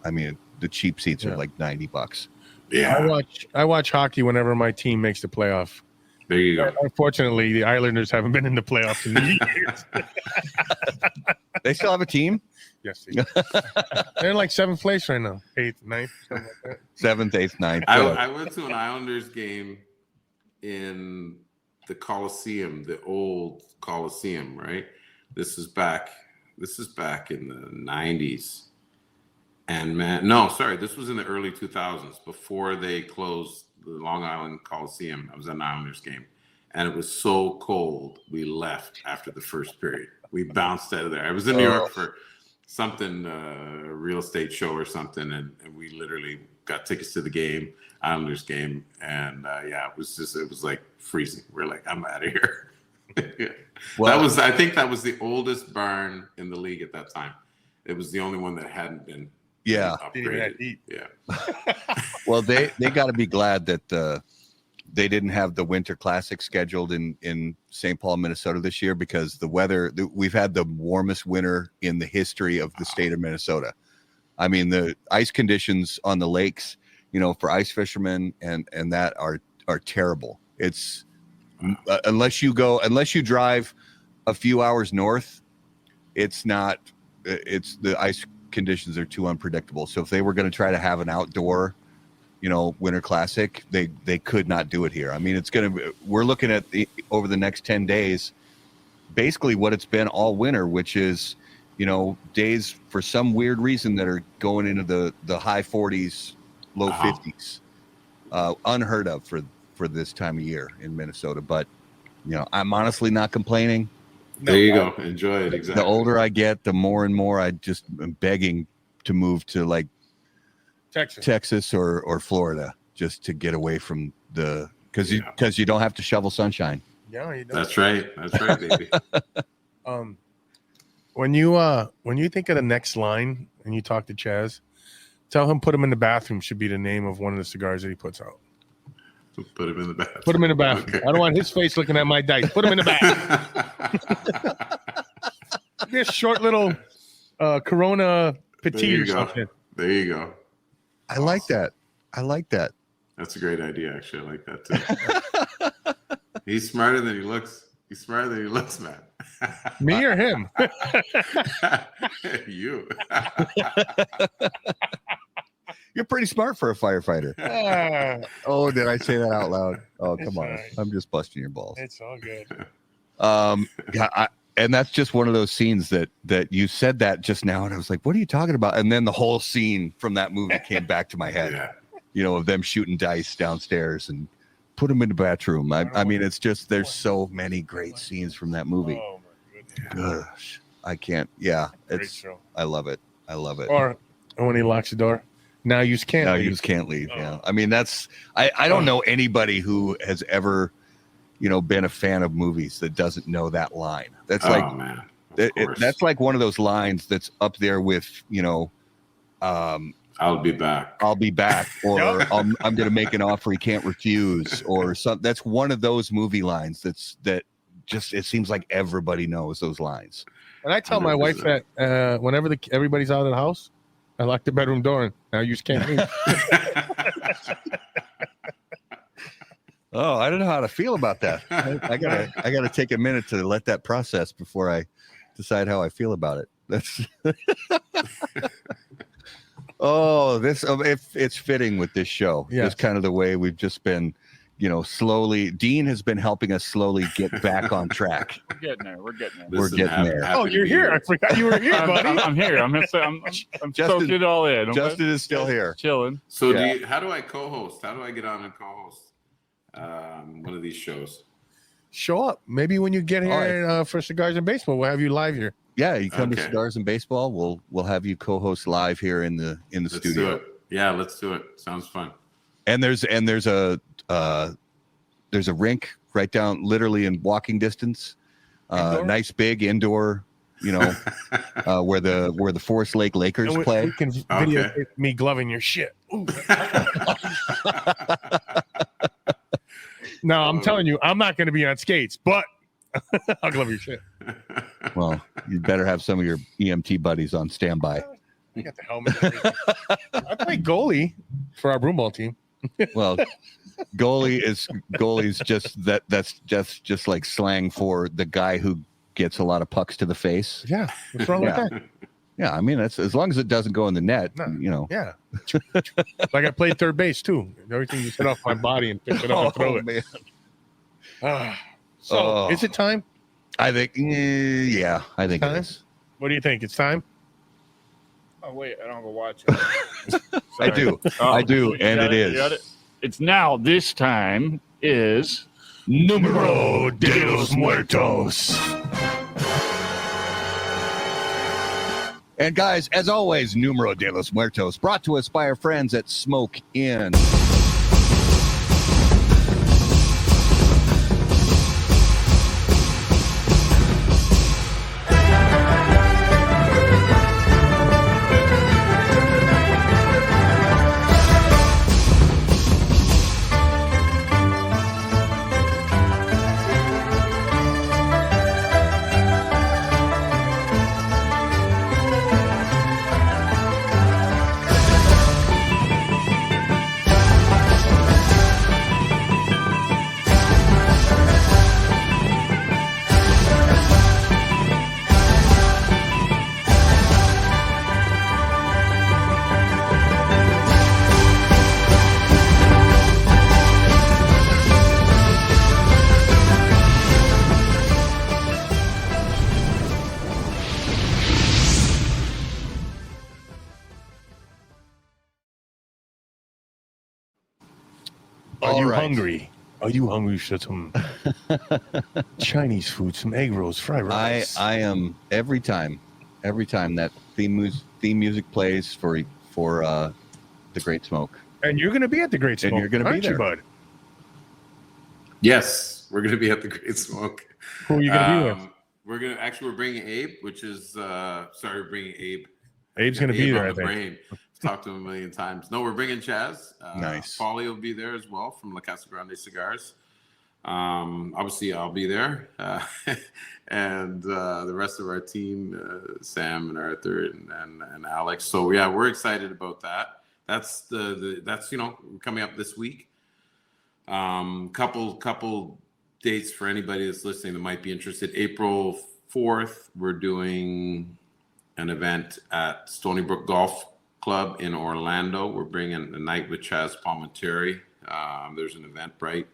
I mean, the cheap seats are like $90. Yeah, I watch hockey whenever my team makes the playoff. There you go. Unfortunately, the Islanders haven't been in the playoffs in years. They still have a team? Yes, they do. They're in like 7th place right now, 8th, 9th, something like that. 7th, 8th, 9th. I went to an Islanders game in the Coliseum, the old Coliseum, right? This is back in the 90s. And this was in the early 2000s, before they closed the Long Island Coliseum. I was at an Islanders game, and it was so cold, we left after the first period. We bounced out of there. I was in New York for something, a real estate show or something, and we literally got tickets to the game, Islanders game, and it was like freezing. We're like, I'm out of here. Yeah. Well, I think that was the oldest barn in the league at that time. It was the only one that hadn't been upgraded. Yeah. Well, they got to be glad that they didn't have the Winter Classic scheduled in St. Paul, Minnesota this year, because the weather, we've had the warmest winter in the history of the state of Minnesota. I mean, the ice conditions on the lakes, you know, for ice fishermen and that are terrible. It's unless you drive a few hours north, the ice conditions are too unpredictable. So if they were going to try to have an outdoor Winter Classic, they could not do it here. I mean, we're looking at over the next 10 days, basically what it's been all winter, which is, days for some weird reason that are going into the high 40s, low 50s, unheard of for this time of year in Minnesota. But, I'm honestly not complaining. There you go. Enjoy it. Exactly. The older I get, the more and more I just am begging to move to like Texas or Florida, just to get away from because you don't have to shovel sunshine. Yeah, you don't. That's right, baby. When you think of the next line and you talk to Chaz, tell him put him in the bathroom should be the name of one of the cigars that he puts out. Put him in the bathroom. Put him in the bathroom. Okay. I don't want his face looking at my dice. Put him in the bathroom. This short little Corona Petite or something. There you go. I like that. That's a great idea, actually. I like that too. He's smarter than he looks. Man. Me or him? You. You're pretty smart for a firefighter. Oh, did I say that out loud? Oh, come on. Right. I'm just busting your balls. It's all good. And that's just one of those scenes that you said that just now, and I was like, what are you talking about? And then the whole scene from that movie came back to my head, of them shooting dice downstairs and put them in the bathroom. I mean, it's just, there's so many great scenes from that movie. Oh, my goodness. Gosh, I can't. Yeah, I love it. Or when he locks the door. Now you can't leave. Yeah. I mean, I don't know anybody who has ever, been a fan of movies that doesn't know that line. That's that's like one of those lines that's up there with, I'll be back. Or I'm going to make an offer he can't refuse, or something. That's one of those movie lines that just, it seems like everybody knows those lines. And I tell 100%. My wife that whenever everybody's out of the house, I lock the bedroom door and now you just can't leave. Oh, I don't know how to feel about that. I gotta take a minute to let that process before I decide how I feel about it. That's it's fitting with this show. Yes. It's kind of the way we've just been, slowly. Dean has been helping us slowly get back on track. We're getting there. We're getting there. Oh, you're here. I forgot you were here, buddy. I'm here. I'm soaking it all in. Justin is still here. Chilling. So how do I co-host? How do I get on and co-host one of these shows? Show up. Maybe when you get here for Cigars and Baseball, we'll have you live here. Yeah, you come to Cigars and Baseball. We'll have you co-host live here in the studio. Do it. Yeah, let's do it. Sounds fun. And there's a rink right down, literally in walking distance. Nice big indoor, where the Forest Lake Lakers play. We can video me gloving your shit. No, I'm telling you, I'm not going to be on skates, but I'll glove your shit. Well, you better have some of your EMT buddies on standby. I got the helmet. I play goalie for our broomball team. Well, goalie's just that's just like slang for the guy who gets a lot of pucks to the face. Yeah, what's wrong with that? Yeah, I mean, that's as long as it doesn't go in the net. Yeah. Like I played third base too. Everything just hit off my body and pick it up and throw it. Man. Is it time? I think. Yeah, I think it is. What do you think? It's time. Oh wait, I don't go watch it. I do, and it is. It's now. This time is Numero de los Muertos. And guys, as always, Numero de los Muertos, brought to us by our friends at Smoke Inn. Are All you right. hungry? Are you hungry for some Chinese food, some egg rolls, fried rice? I am every time that theme music plays for the Great Smoke. And you're going to be at the Great Smoke. And you're going to be aren't you, there. bud? Yes, we're going to be at the Great Smoke. Who are you going to be with? We're bringing Abe, which is we're bringing Abe. Abe's going to be there, I think. Brain. Talked to him a million times. No, we're bringing Chaz. Nice. Paulie will be there as well from La Casa Grande Cigars. Obviously, I'll be there, and the rest of our team, Sam and Arthur and Alex. So yeah, we're excited about that. That's that's coming up this week. Couple dates for anybody that's listening that might be interested. April 4th, we're doing an event at Stony Brook Golf Club in Orlando. We're bringing a night with Chaz Palminteri. There's an Eventbrite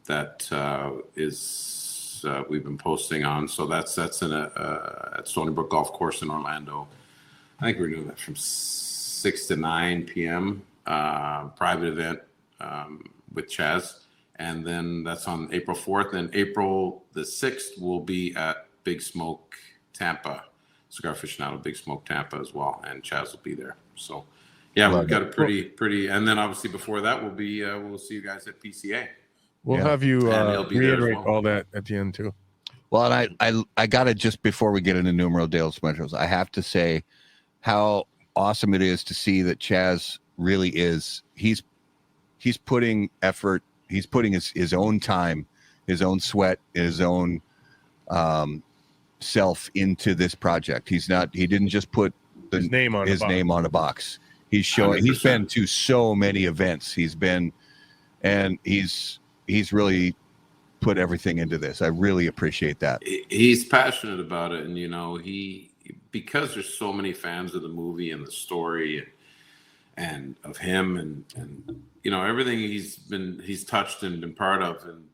that is we've been posting on. So that's in at Stony Brook Golf Course in Orlando. I think we're doing that from 6 to 9 p.m. Private event with Chaz. And then that's on April 4th. And April the 6th will be at Big Smoke Tampa. Cigar Aficionado Big Smoke Tampa as well, and Chaz will be there. So, yeah, we've got a pretty, and then obviously before that we'll see you guys at PCA. We'll have you reiterate well. all that at the end too. Well, and I got to, just before we get into Numero de los Muertos, I have to say how awesome it is to see that Chaz really is. He's putting effort. He's putting his own time, his own sweat, his own self into this project. He didn't just put his name on a box. He's showing 100%. He's been to so many events. He's really put everything into this. I really appreciate that. He's passionate about it, and because there's so many fans of the movie and the story and of him and everything he's touched and been part of. And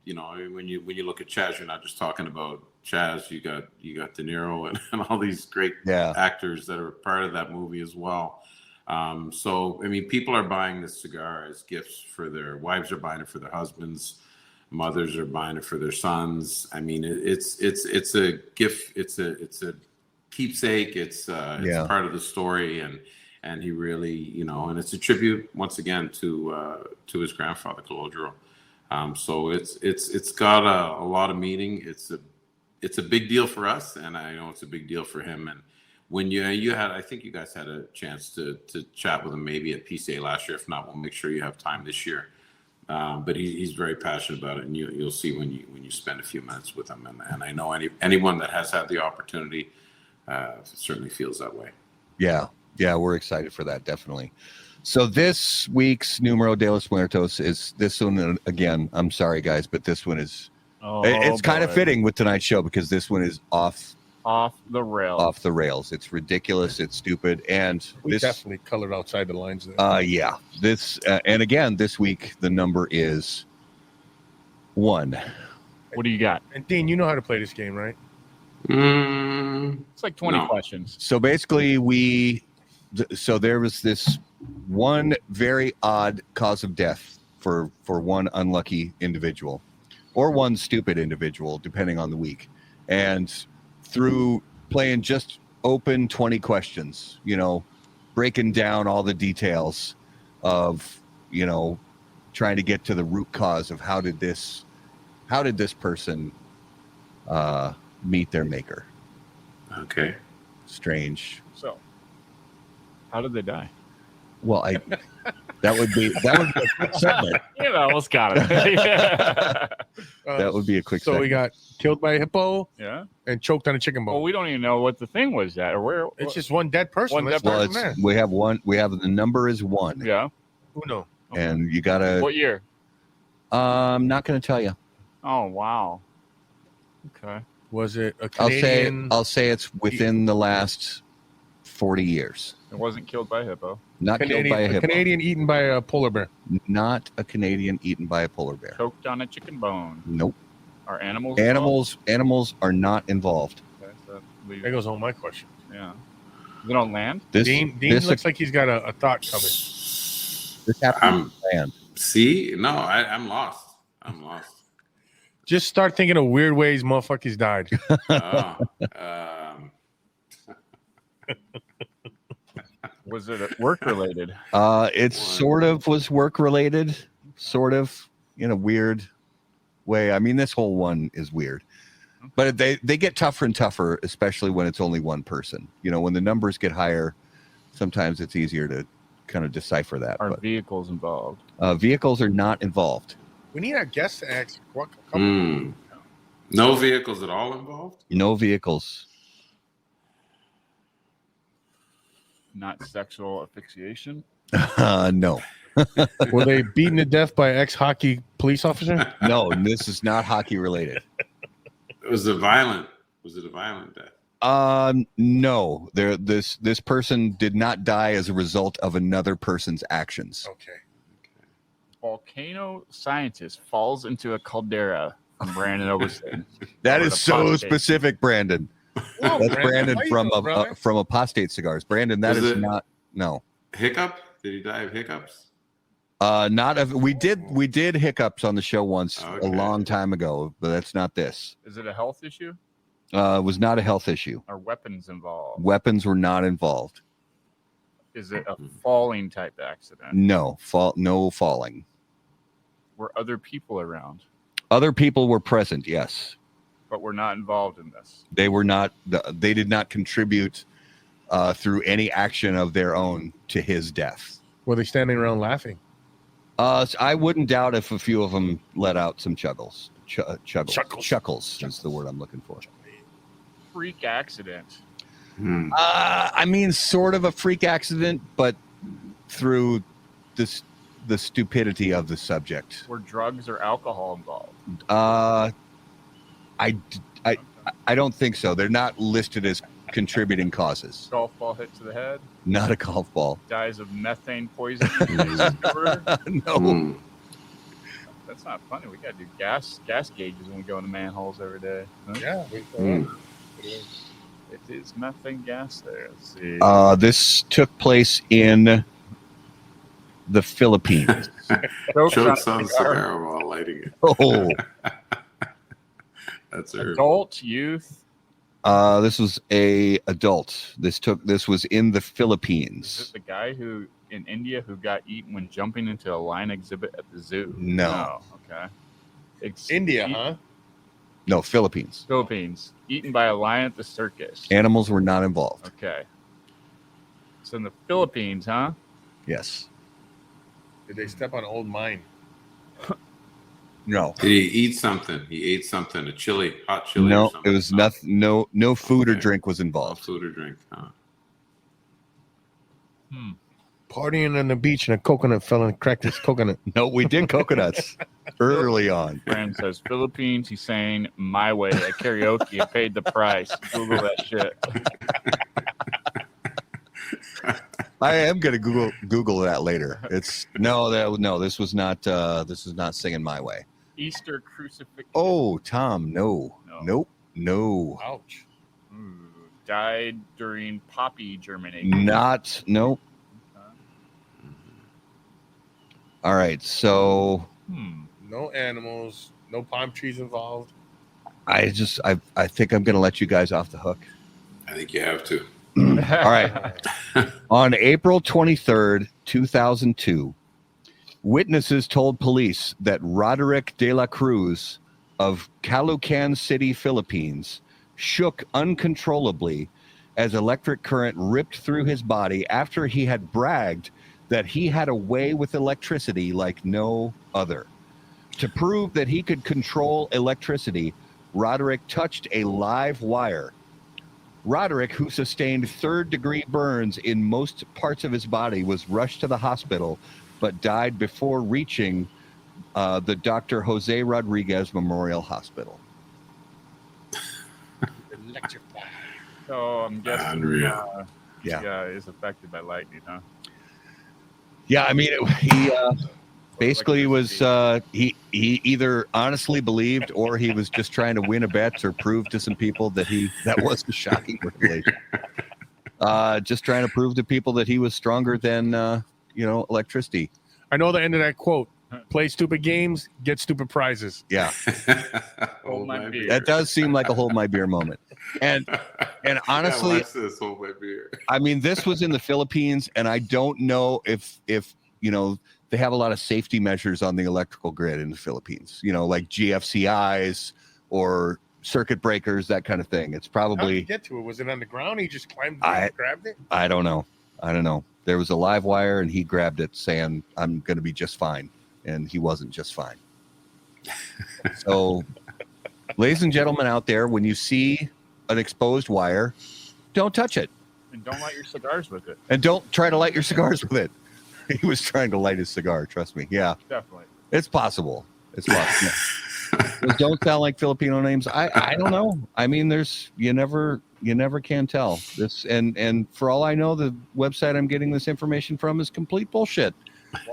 when you look at Chaz, you're not just talking about Chaz. You got De Niro and all these great actors that are part of that movie as well. So I mean, people are buying this cigar as gifts for their wives, are buying it for their husbands, mothers are buying it for their sons. I mean, it's a gift. It's a keepsake. It's part of the story, and he really, and it's a tribute once again to his grandfather, Calogero. So it's got a lot of meaning. It's a big deal for us, and I know it's a big deal for him. And when you had, I think you guys had a chance to chat with him maybe at PCA last year. If not, we'll make sure you have time this year. But he's very passionate about it, and you'll see when you spend a few minutes with him. And I know anyone that has had the opportunity certainly feels that way. Yeah, we're excited for that, definitely. So this week's Numero de los Muertos is this one again. I'm sorry, guys, but this one is it's kind of fitting with tonight's show because this one is off the rails. Off the rails. It's ridiculous. It's stupid, and we definitely colored outside the lines there. Yeah. This and again this week the number is 1. What do you got? And Dean, you know how to play this game, right? It's like 20 questions. So basically there was this one very odd cause of death for one unlucky individual or one stupid individual, depending on the week. And through playing just open 20 questions, breaking down all the details of, trying to get to the root cause of how did this person meet their maker. Okay. Strange. So how did they die? Well, that would be a quick segment. You almost got it. That would be a quick segment. So we got killed by a hippo, and choked on a chicken bone. Well, we don't even know what the thing was that or where. It's just one dead person. We have one. We have the number is 1. Yeah. Uno. Okay. And you gotta. What year? I'm not gonna tell you. Oh wow. Okay. Was it a Canadian? I'll say it's within the last 40 years. It wasn't killed by a hippo. Not killed by a hippo. Canadian eaten by a polar bear. Not a Canadian eaten by a polar bear. Choked on a chicken bone. Nope. Are animals involved? Animals are not involved. Okay, so there goes all my questions. Yeah. Is it on land? Dean looks like he's got a thought coming. This happened on land. See, no, I'm lost. I'm lost. Just start thinking of weird ways motherfuckers died. Was it work related? It sort of was work related, sort of in a weird way. I mean, this whole one is weird, but they get tougher and tougher, especially when it's only one person. You know, when the numbers get higher, sometimes it's easier to kind of decipher that. Are vehicles involved? Vehicles are not involved. We need our guests to ask what. No vehicles at all involved? No vehicles. Not sexual asphyxiation? No. Were they beaten to death by ex-hockey police officer? No, this is not hockey related. Was it a violent death? No. This person did not die as a result of another person's actions. Okay. Volcano scientist falls into a caldera from Brandon Overston. That Over is the so prostate. specific, Brandon. Whoa, That's Brandon how you from doing, from Apostate Cigars. Brandon, that Was is it- not no. Hiccup? Did he die of hiccups? Not of we did hiccups on the show once Okay. a long time ago, but that's not this. Is it a health issue? It was not a health issue. Are weapons involved? Weapons were not involved. Is it a falling type accident? No falling. Were other people around, Other people were present, yes. but were not involved in this? They were not. They did not contribute through any action of their own to his death. Were they standing around laughing? I wouldn't doubt if a few of them let out some chuckles. Chuckles. Chuckles is the word I'm looking for. Freak accident. I mean, sort of a freak accident, but through the stupidity of the subject. Were drugs or alcohol involved? I don't think so. They're not listed as contributing causes. Golf ball hit to the head? Not a golf ball. Dies of methane poisoning? That's No. not funny. We gotta do gas gauges when we go into manholes every day. Huh? Yeah. It is methane gas there. Let's see. This took place in the Philippines. Chokes on cigar while lighting it. Oh, That's her. Adult, youth. this was a adult. This was in the Is Philippines. it the guy who in India who got eaten when jumping into a lion exhibit at the zoo? No. Okay. India, huh? No, Philippines. Philippines. Eaten by a lion at the circus. Animals were not involved. Okay. So in the Philippines, huh? Yes. Did they step on old mine? No. Did he eat something? He ate something, hot chili. Or No, something. it was nothing. No food or Okay. drink was All involved. food or drink. Huh? Partying on the beach and a coconut fell and cracked his coconut. No, we did coconuts early on. Brand says Philippines. He's saying my way at karaoke. I paid the price. Google that shit. I am gonna Google that later. It's this was not singing my way. Easter crucifixion. Oh, Tom, no. No. Nope. No. Ouch. Ooh, died during poppy germination. Nope. All right, so No animals, no palm trees involved. I think I'm gonna let you guys off the hook. I think you have to. All right. On April 23rd, 2002, witnesses told police that Roderick de la Cruz of Caloocan City, Philippines, shook uncontrollably as electric current ripped through his body after he had bragged that he had a way with electricity like no other. To prove that he could control electricity, Roderick touched a live wire. Roderick, who sustained third-degree burns in most parts of his body, was rushed to the hospital, but died before reaching the Dr. Jose Rodriguez Memorial Hospital. Electrified. So I'm guessing Unreal. Yeah. is affected by lightning, huh? Yeah, I mean, he basically was he either honestly believed or he was just trying to win a bet or prove to some people that was a shocking revelation. Just trying to prove to people that he was stronger than electricity. I know the end of that quote. Play stupid games, get stupid prizes. Yeah, Hold my beer. that does seem like a hold my beer moment. And honestly, watch this, hold my beer. I mean, this was in the Philippines, and I don't know if they have a lot of safety measures on the electrical grid in the Philippines. Like GFCIs or circuit breakers, that kind of thing. It's How did probably you get to it? Was it on the ground? He just climbed and grabbed it? I don't know. There was a live wire, and he grabbed it, saying, "I'm going to be just fine," and he wasn't just fine. So, ladies and gentlemen out there, when you see an exposed wire, don't touch it. And don't light your cigars with it. And don't try to light your cigars with it. He was trying to light his cigar, trust me. Yeah. Definitely. It's possible. It's possible. Those don't sound like Filipino names. I don't know. I mean, you never can tell. This and for all I know, the website I'm getting this information from is complete bullshit.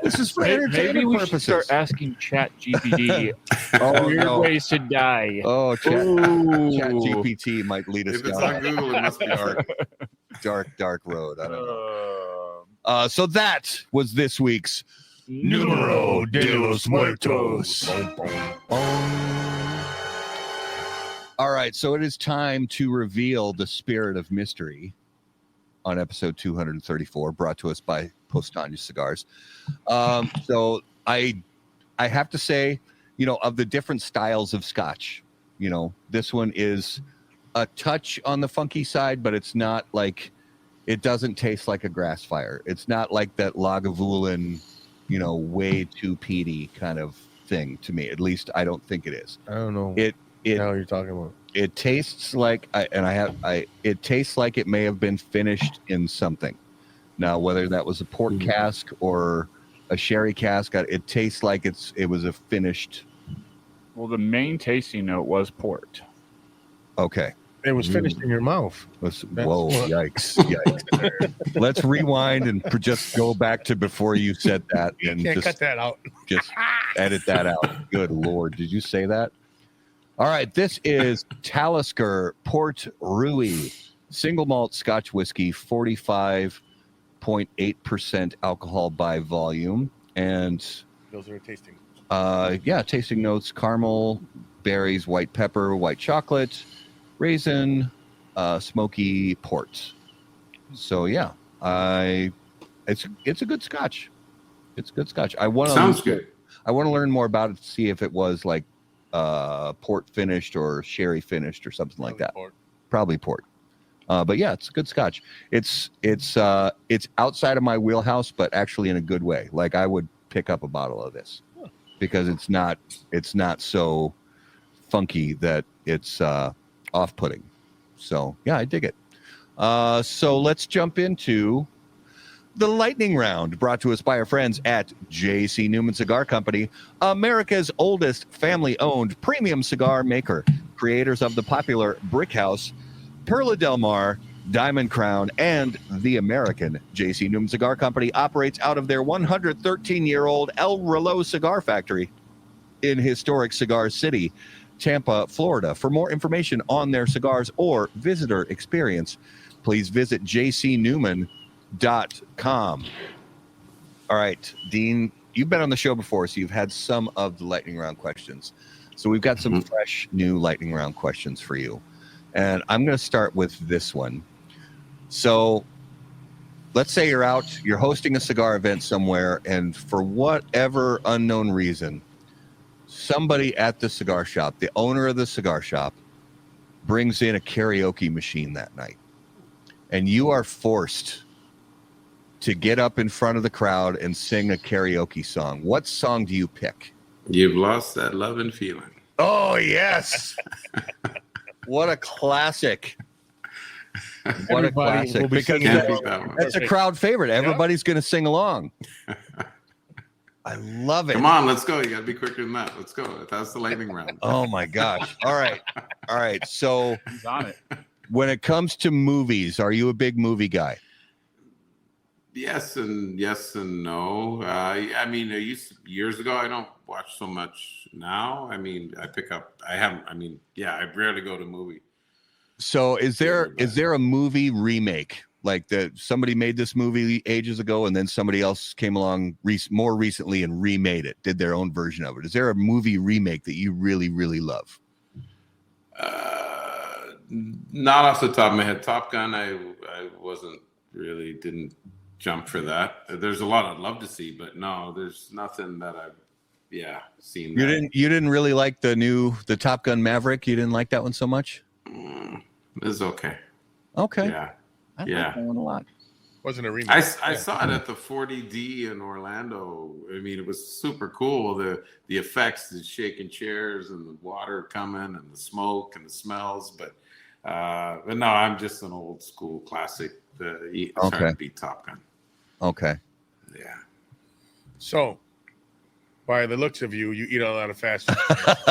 This is for Maybe entertainment we purposes. should start asking ChatGPT Oh, weird no. ways to die. Oh, ChatGPT might lead us If it's down on Google, it must be dark. dark road. I don't know. So that was this week's Numero de los Muertos. All right, so it is time to reveal the spirit of mystery on episode 234, brought to us by Postania Cigars. So I have to say, of the different styles of Scotch, this one is a touch on the funky side, but it's not like, it doesn't taste like a grass fire. It's not like that Lagavulin, way too peaty kind of thing to me. At least I don't think it is. I don't know It how you're talking about. It tastes like, it tastes like it may have been finished in something. Now, whether that was a port cask or a sherry cask, it tastes like it was a finished. Well, the main tasting note was port. Okay. It was finished in your mouth. Whoa, yikes. Let's rewind and just go back to before you said that. And Can't just cut that out. Just edit that out. Good Lord. Did you say that? All right. This is Talisker Port Rui single malt Scotch whiskey, 45.8% alcohol by volume. And Those are tasting. tasting notes: caramel, berries, white pepper, white chocolate, raisin, smoky port. So yeah, it's a good Scotch. It's good Scotch. Sounds good. I want to learn more about it to see if it was like port finished or sherry finished or something like that. Port. Probably port. But yeah, it's a good Scotch. It's outside of my wheelhouse, but actually in a good way. Like I would pick up a bottle of this because it's not so funky that it's off-putting. So yeah, I dig it. So let's jump into the lightning round, brought to us by our friends at J.C. Newman Cigar Company, America's oldest family-owned premium cigar maker, creators of the popular Brick House, Perla Del Mar, Diamond Crown, and the American. J.C. Newman Cigar Company operates out of their 113-year-old El Reloj cigar factory in historic Cigar City, Tampa, Florida. For more information on their cigars or visitor experience, please visit jcnewman.com. All right, Dean, you've been on the show before, so you've had some of the lightning round questions. So we've got some fresh new lightning round questions for you. And I'm going to start with this one. So let's say you're hosting a cigar event somewhere, and for whatever unknown reason, somebody at the cigar shop, the owner of the cigar shop, brings in a karaoke machine that night. And you are forced to get up in front of the crowd and sing a karaoke song. What song do you pick? You've lost that love and feeling. Oh, yes. What a classic. What a classic. Because that's a crowd favorite. Everybody's going to sing along. I love it. Come on, let's go. You got to be quicker than that. Let's go. That's the lightning round. Oh, my gosh. All right. So He's on it. when it comes to movies, are you a big movie guy? Yes and no. I mean, years ago, I don't watch so much now. I mean, I rarely go to movie. So is there a movie remake, Like that somebody made this movie ages ago and then somebody else came along more recently and remade it, did their own version of it. Is there a movie remake that you really, really love? Not off the top of my head. Top Gun, I didn't jump for that. There's a lot I'd love to see, but no, there's nothing that I've seen. You didn't really like the Top Gun Maverick? You didn't like that one so much? It's okay. Okay. Yeah. I like that one a lot. Wasn't a remake. I saw it at the 40D in Orlando. I mean, it was super cool. The effects, the shaking chairs and the water coming and the smoke and the smells. But no, I'm just an old school classic. It's hard to beat Top Gun. Okay. Yeah. So, by the looks of you, you eat a lot of fast food.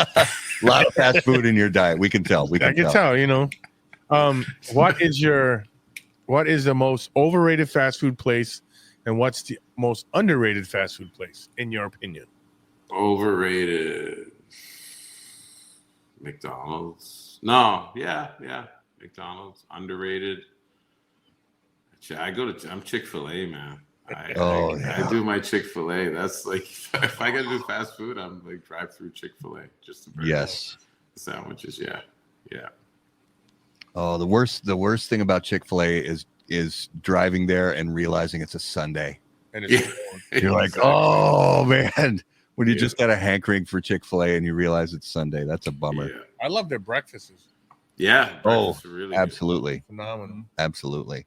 A lot of fast food in your diet. We can tell. I can tell, you know. What is the most overrated fast food place, and what's the most underrated fast food place, in your opinion? Overrated. McDonald's. No, yeah. McDonald's. Underrated. I'm Chick-fil-A, man. I do my Chick-fil-A. That's like, if I gotta do fast food, I'm like drive-through Chick-fil-A just to bring sandwiches. Yeah. Oh, the worst thing about Chick-fil-A is driving there and realizing it's a Sunday. And you're like, oh man, when you just got a hankering for Chick-fil-A and you realize it's Sunday. That's a bummer. Yeah. I love their breakfasts. Yeah. Really absolutely. Good. Phenomenal. Absolutely.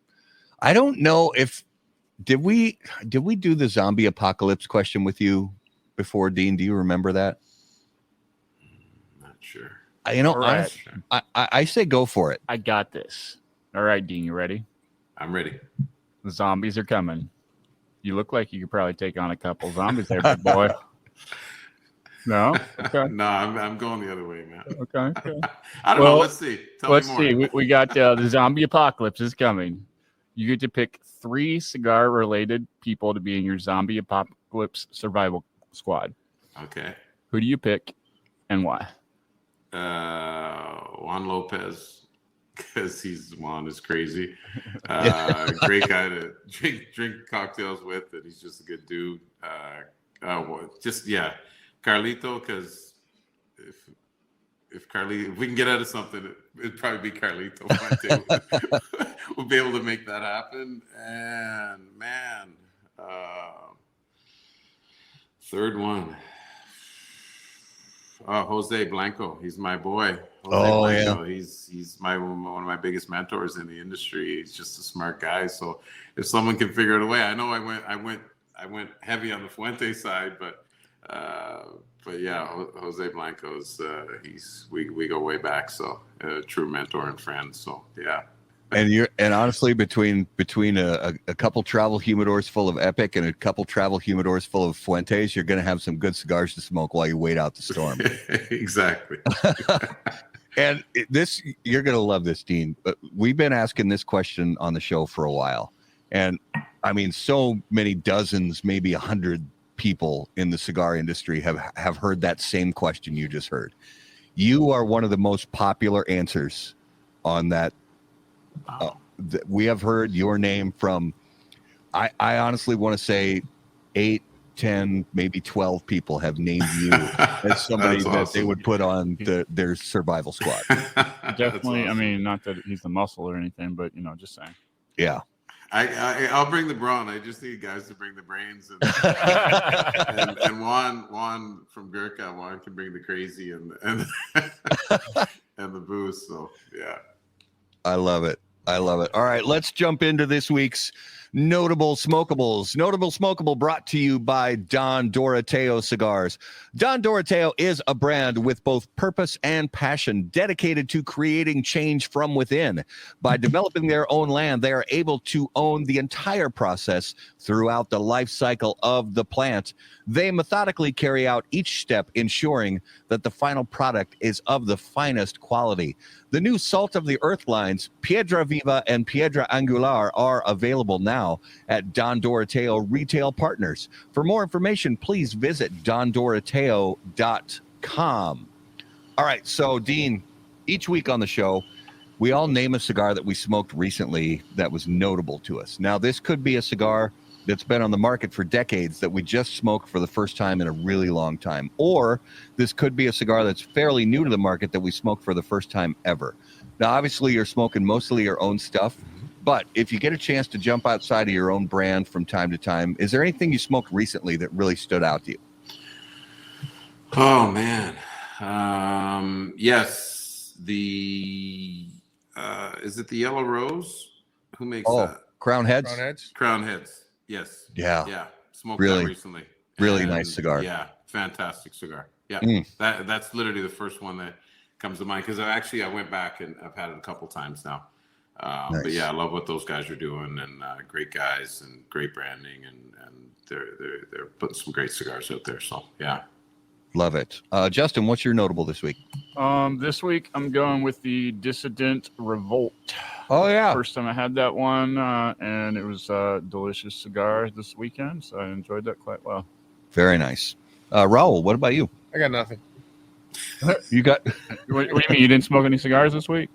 I don't know if did we do the zombie apocalypse question with you before, Dean? Do you remember that? Not sure. I say go for it. I got this. All right, Dean, you ready? I'm ready. The zombies are coming. You look like you could probably take on a couple zombies there, big boy. No? Okay. No, I'm going the other way, man. Okay. I don't know. Let's see. Let's see. We got the zombie apocalypse is coming. You get to pick 3 cigar-related people to be in your zombie apocalypse survival squad. Okay. Who do you pick and why? Juan Lopez, because Juan is crazy. Great guy to drink cocktails with, and he's just a good dude. Carlito, because if we can get out of something, it'd probably be Carlito. We'll be able to make that happen. And man, third one. Oh, Jose Blanco. He's my boy. Blanco. Yeah. He's one of my biggest mentors in the industry. He's just a smart guy. So if someone can figure it away, I know I went heavy on the Fuente side, but yeah, Jose Blanco's we go way back. So a true mentor and friend. So yeah. And honestly, between a couple travel humidors full of Epic and a couple travel humidors full of Fuentes, you're going to have some good cigars to smoke while you wait out the storm. Exactly. And you're going to love this, Dean. But we've been asking this question on the show for a while, and I mean, so many dozens, maybe 100 people in the cigar industry have heard that same question you just heard. You are one of the most popular answers on that. We have heard your name from, I honestly want to say 8, 10, maybe 12 people have named you as somebody that they would put on their survival squad. Definitely. Awesome. I mean, not that he's the muscle or anything, but just saying. Yeah. I'll bring the brawn. I just need guys to bring the brains, and Juan from Gurkha. Juan can bring the crazy and the boost. So yeah, I love it. All right, let's jump into this week's Notable Smokables. Notable Smokable brought to you by Don Doroteo Cigars. Don Doroteo is a brand with both purpose and passion dedicated to creating change from within. By developing their own land, they are able to own the entire process throughout the life cycle of the plant. They methodically carry out each step, ensuring that the final product is of the finest quality. The new Salt of the Earth lines, Piedra Viva and Piedra Angular, are available now at Don Doroteo Retail Partners. For more information, please visit dondoroteo.com. All right, so Dean, each week on the show, we all name a cigar that we smoked recently that was notable to us. Now, this could be a cigar that's been on the market for decades that we just smoked for the first time in a really long time. Or this could be a cigar that's fairly new to the market that we smoked for the first time ever. Now, obviously, you're smoking mostly your own stuff, but if you get a chance to jump outside of your own brand from time to time, is there anything you smoked recently that really stood out to you? Oh, man. Yes. Is it the Yellow Rose? Who makes that? Crown Heads? Crown Heads. Crown Heads. Yes. Yeah. Yeah. Smoked Really? that recently. Really And, nice cigar. Yeah. Fantastic cigar. Yeah. Mm. That's literally the first one that comes to mind because I went back and I've had it a couple times now. Nice. But yeah, I love what those guys are doing, and great guys and great branding, and they're putting some great cigars out there. So yeah. Love it. Justin, what's your notable this week? This week I'm going with the Dissident Revolt. Oh, yeah. First time I had that one, and it was a delicious cigar this weekend, so I enjoyed that quite well. Very nice. Raul, what about you? I got nothing. You got... What do you mean? You didn't smoke any cigars this week?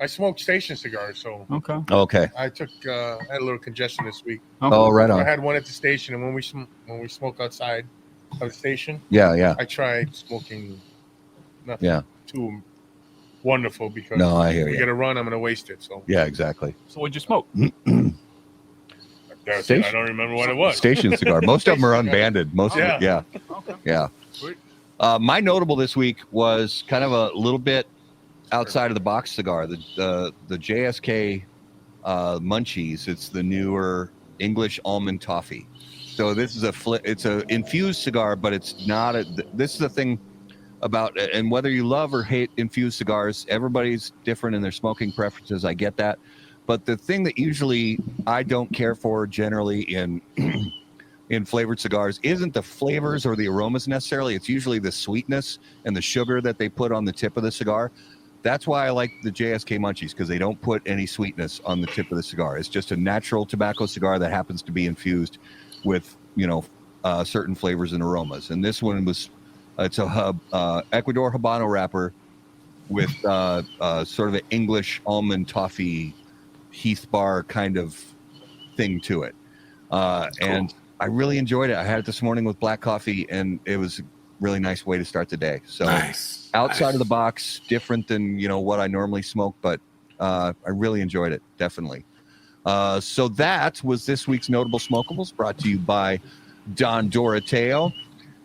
I smoked station cigars, so Okay. Okay. I took had a little congestion this week. Oh, right I on. had one at the station, and when we smoke outside of the station, Yeah. I tried smoking nothing Yeah. too wonderful because No, I hear we you. get a run, I'm going to waste it. So Yeah, exactly. So what'd you smoke? that's it. Station- I don't remember what it was. Station cigar. Most of them are unbanded. Most of it, yeah. Okay. Yeah. Sweet. My notable this week was kind of a little bit outside of the box cigar. The JSK Munchies. It's the newer English almond toffee. So this is it's a infused cigar, but it's not this is the thing about, and whether you love or hate infused cigars, everybody's different in their smoking preferences. I get that. But the thing that usually I don't care for generally in flavored cigars isn't the flavors or the aromas necessarily. It's usually the sweetness and the sugar that they put on the tip of the cigar. That's why I like the JSK Munchies, because they don't put any sweetness on the tip of the cigar. It's just a natural tobacco cigar that happens to be infused with, certain flavors and aromas. And this one it's a Ecuador Habano wrapper with sort of an English almond toffee Heath bar kind of thing to it. And I really enjoyed it. I had it this morning with black coffee, and it was a really nice way to start the day. So Nice. outside of the box, different than what I normally smoke, but I really enjoyed it, definitely. So that was this week's Notable Smokables, brought to you by Don Doroteo.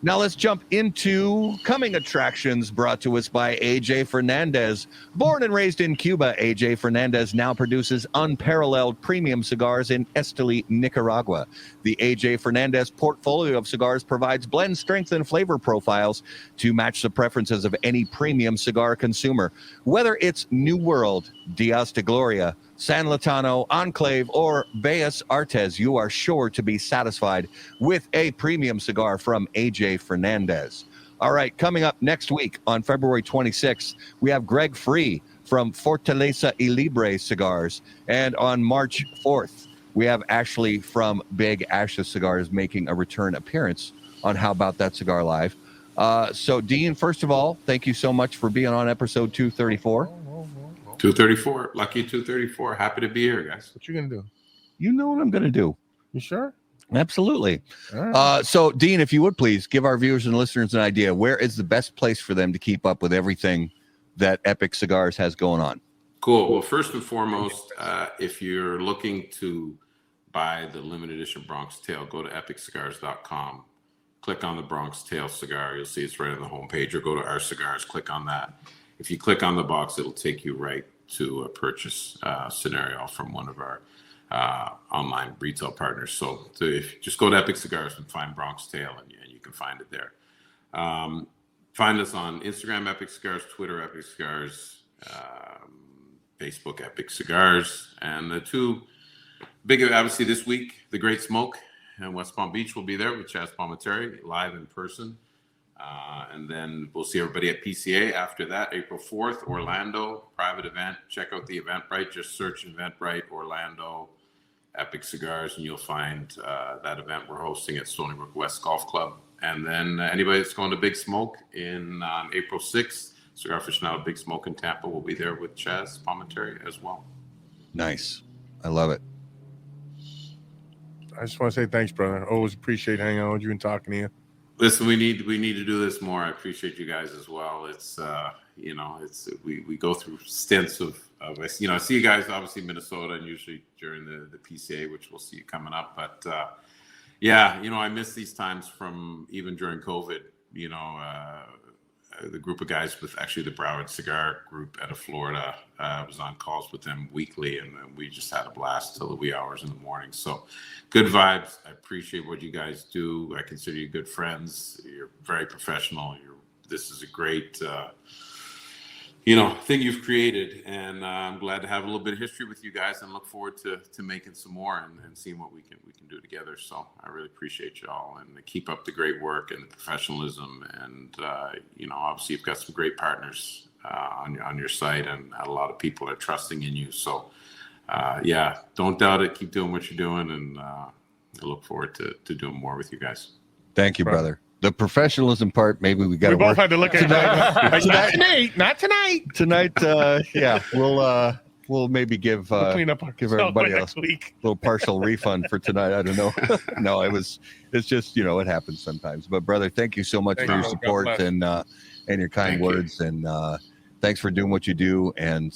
Now let's jump into coming attractions, brought to us by AJ Fernandez. Born and raised in Cuba, AJ Fernandez now produces unparalleled premium cigars in Esteli, Nicaragua. The AJ Fernandez portfolio of cigars provides blend strength and flavor profiles to match the preferences of any premium cigar consumer. Whether it's New World, Diaz de Gloria, San Latano, Enclave, or Bellas Artes, you are sure to be satisfied with a premium cigar from AJ Fernandez. All right, coming up next week on February 26th, we have Greg Free from Fortaleza y Libre Cigars. And on March 4th, we have Ashley from Big Ashes Cigars making a return appearance on How About That Cigar Live. So, Dean, first of all, thank you so much for being on episode 234. 234. Lucky 234. Happy to be here, guys. What you going to do? You know what I'm going to do. You sure? Absolutely. All right. So, Dean, if you would please give our viewers and listeners an idea, where is the best place for them to keep up with everything that Epic Cigars has going on? Cool. Well, first and foremost, if you're looking to buy the limited edition Bronx Tail, go to epiccigars.com. Click on the Bronx Tail cigar. You'll see it's right on the homepage, or go to our cigars, click on that. If you click on the box, it'll take you right to a purchase scenario from one of our online retail partners. So if you just go to Epic Cigars and find Bronx Tail, and you can find it there. Find us on Instagram, Epic Cigars, Twitter, Epic Cigars, Facebook, Epic Cigars. And the two big, obviously this week, The Great Smoke in West Palm Beach will be there with Chaz Palminteri live in person. And then we'll see everybody at PCA after that, April 4th, Orlando, private event. Check out the Eventbrite. Just search Eventbrite Orlando Epic Cigars, and you'll find that event we're hosting at Stony Brook West Golf Club. And then anybody that's going to Big Smoke on April 6th, Cigar Aficionado Big Smoke in Tampa. We'll be there with Chaz Palminteri as well. Nice. I love it. I just want to say thanks, brother. Always appreciate hanging out with you and talking to you. Listen, we need to do this more. I appreciate you guys as well. It's we go through stints of I see you guys obviously in Minnesota and usually during the PCA, which we'll see you coming up. But I miss these times from even during COVID. The group of guys with actually the Broward Cigar group out of Florida, was on calls with them weekly, and we just had a blast till the wee hours in the morning. So good vibes. I appreciate what you guys do. I consider you good friends. You're very professional. This is a great thing you've created, and I'm glad to have a little bit of history with you guys, and look forward to making some more and seeing what we can do together. So I really appreciate y'all, and keep up the great work and the professionalism. And obviously you've got some great partners on your site, and a lot of people are trusting in you. So don't doubt it. Keep doing what you're doing, and I look forward to doing more with you guys. Thank you, brother. The professionalism part, maybe we got to We both work. had to look at it. Not tonight. Tonight, we'll maybe give Clean up everybody next week. little partial refund for tonight. I don't know. No, it's just, it happens sometimes. But brother, thank you so much for your support and your kind words. And thanks for doing what you do. And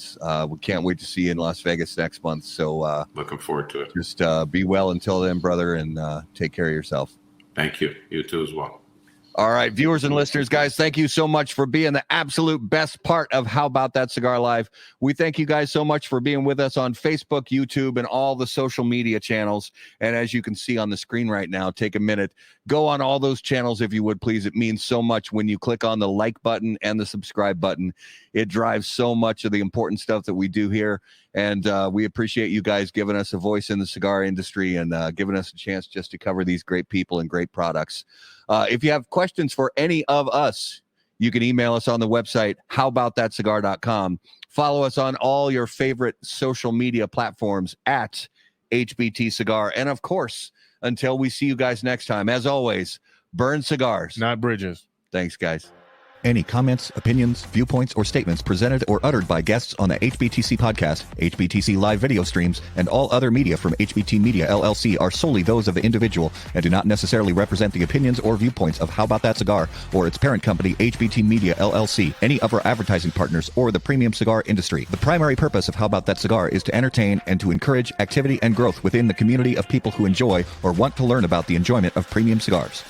we can't wait to see you in Las Vegas next month. So looking forward to it. Just be well until then, brother, and take care of yourself. Thank you. You too as well. All right, viewers and listeners, guys, thank you so much for being the absolute best part of How About That Cigar Live. We thank you guys so much for being with us on Facebook, YouTube, and all the social media channels. And as you can see on the screen right now, take a minute, go on all those channels if you would, please. It means so much when you click on the like button and the subscribe button. It drives so much of the important stuff that we do here. And we appreciate you guys giving us a voice in the cigar industry and giving us a chance just to cover these great people and great products. If you have questions for any of us, you can email us on the website, howaboutthatcigar.com. Follow us on all your favorite social media platforms at HBT Cigar. And of course, until we see you guys next time, as always, burn cigars, not bridges. Thanks, guys. Any comments, opinions, viewpoints, or statements presented or uttered by guests on the HBTC podcast, HBTC live video streams, and all other media from HBT Media LLC are solely those of the individual and do not necessarily represent the opinions or viewpoints of How About That Cigar or its parent company, HBT Media LLC, any of our advertising partners, or the premium cigar industry. The primary purpose of How About That Cigar is to entertain and to encourage activity and growth within the community of people who enjoy or want to learn about the enjoyment of premium cigars.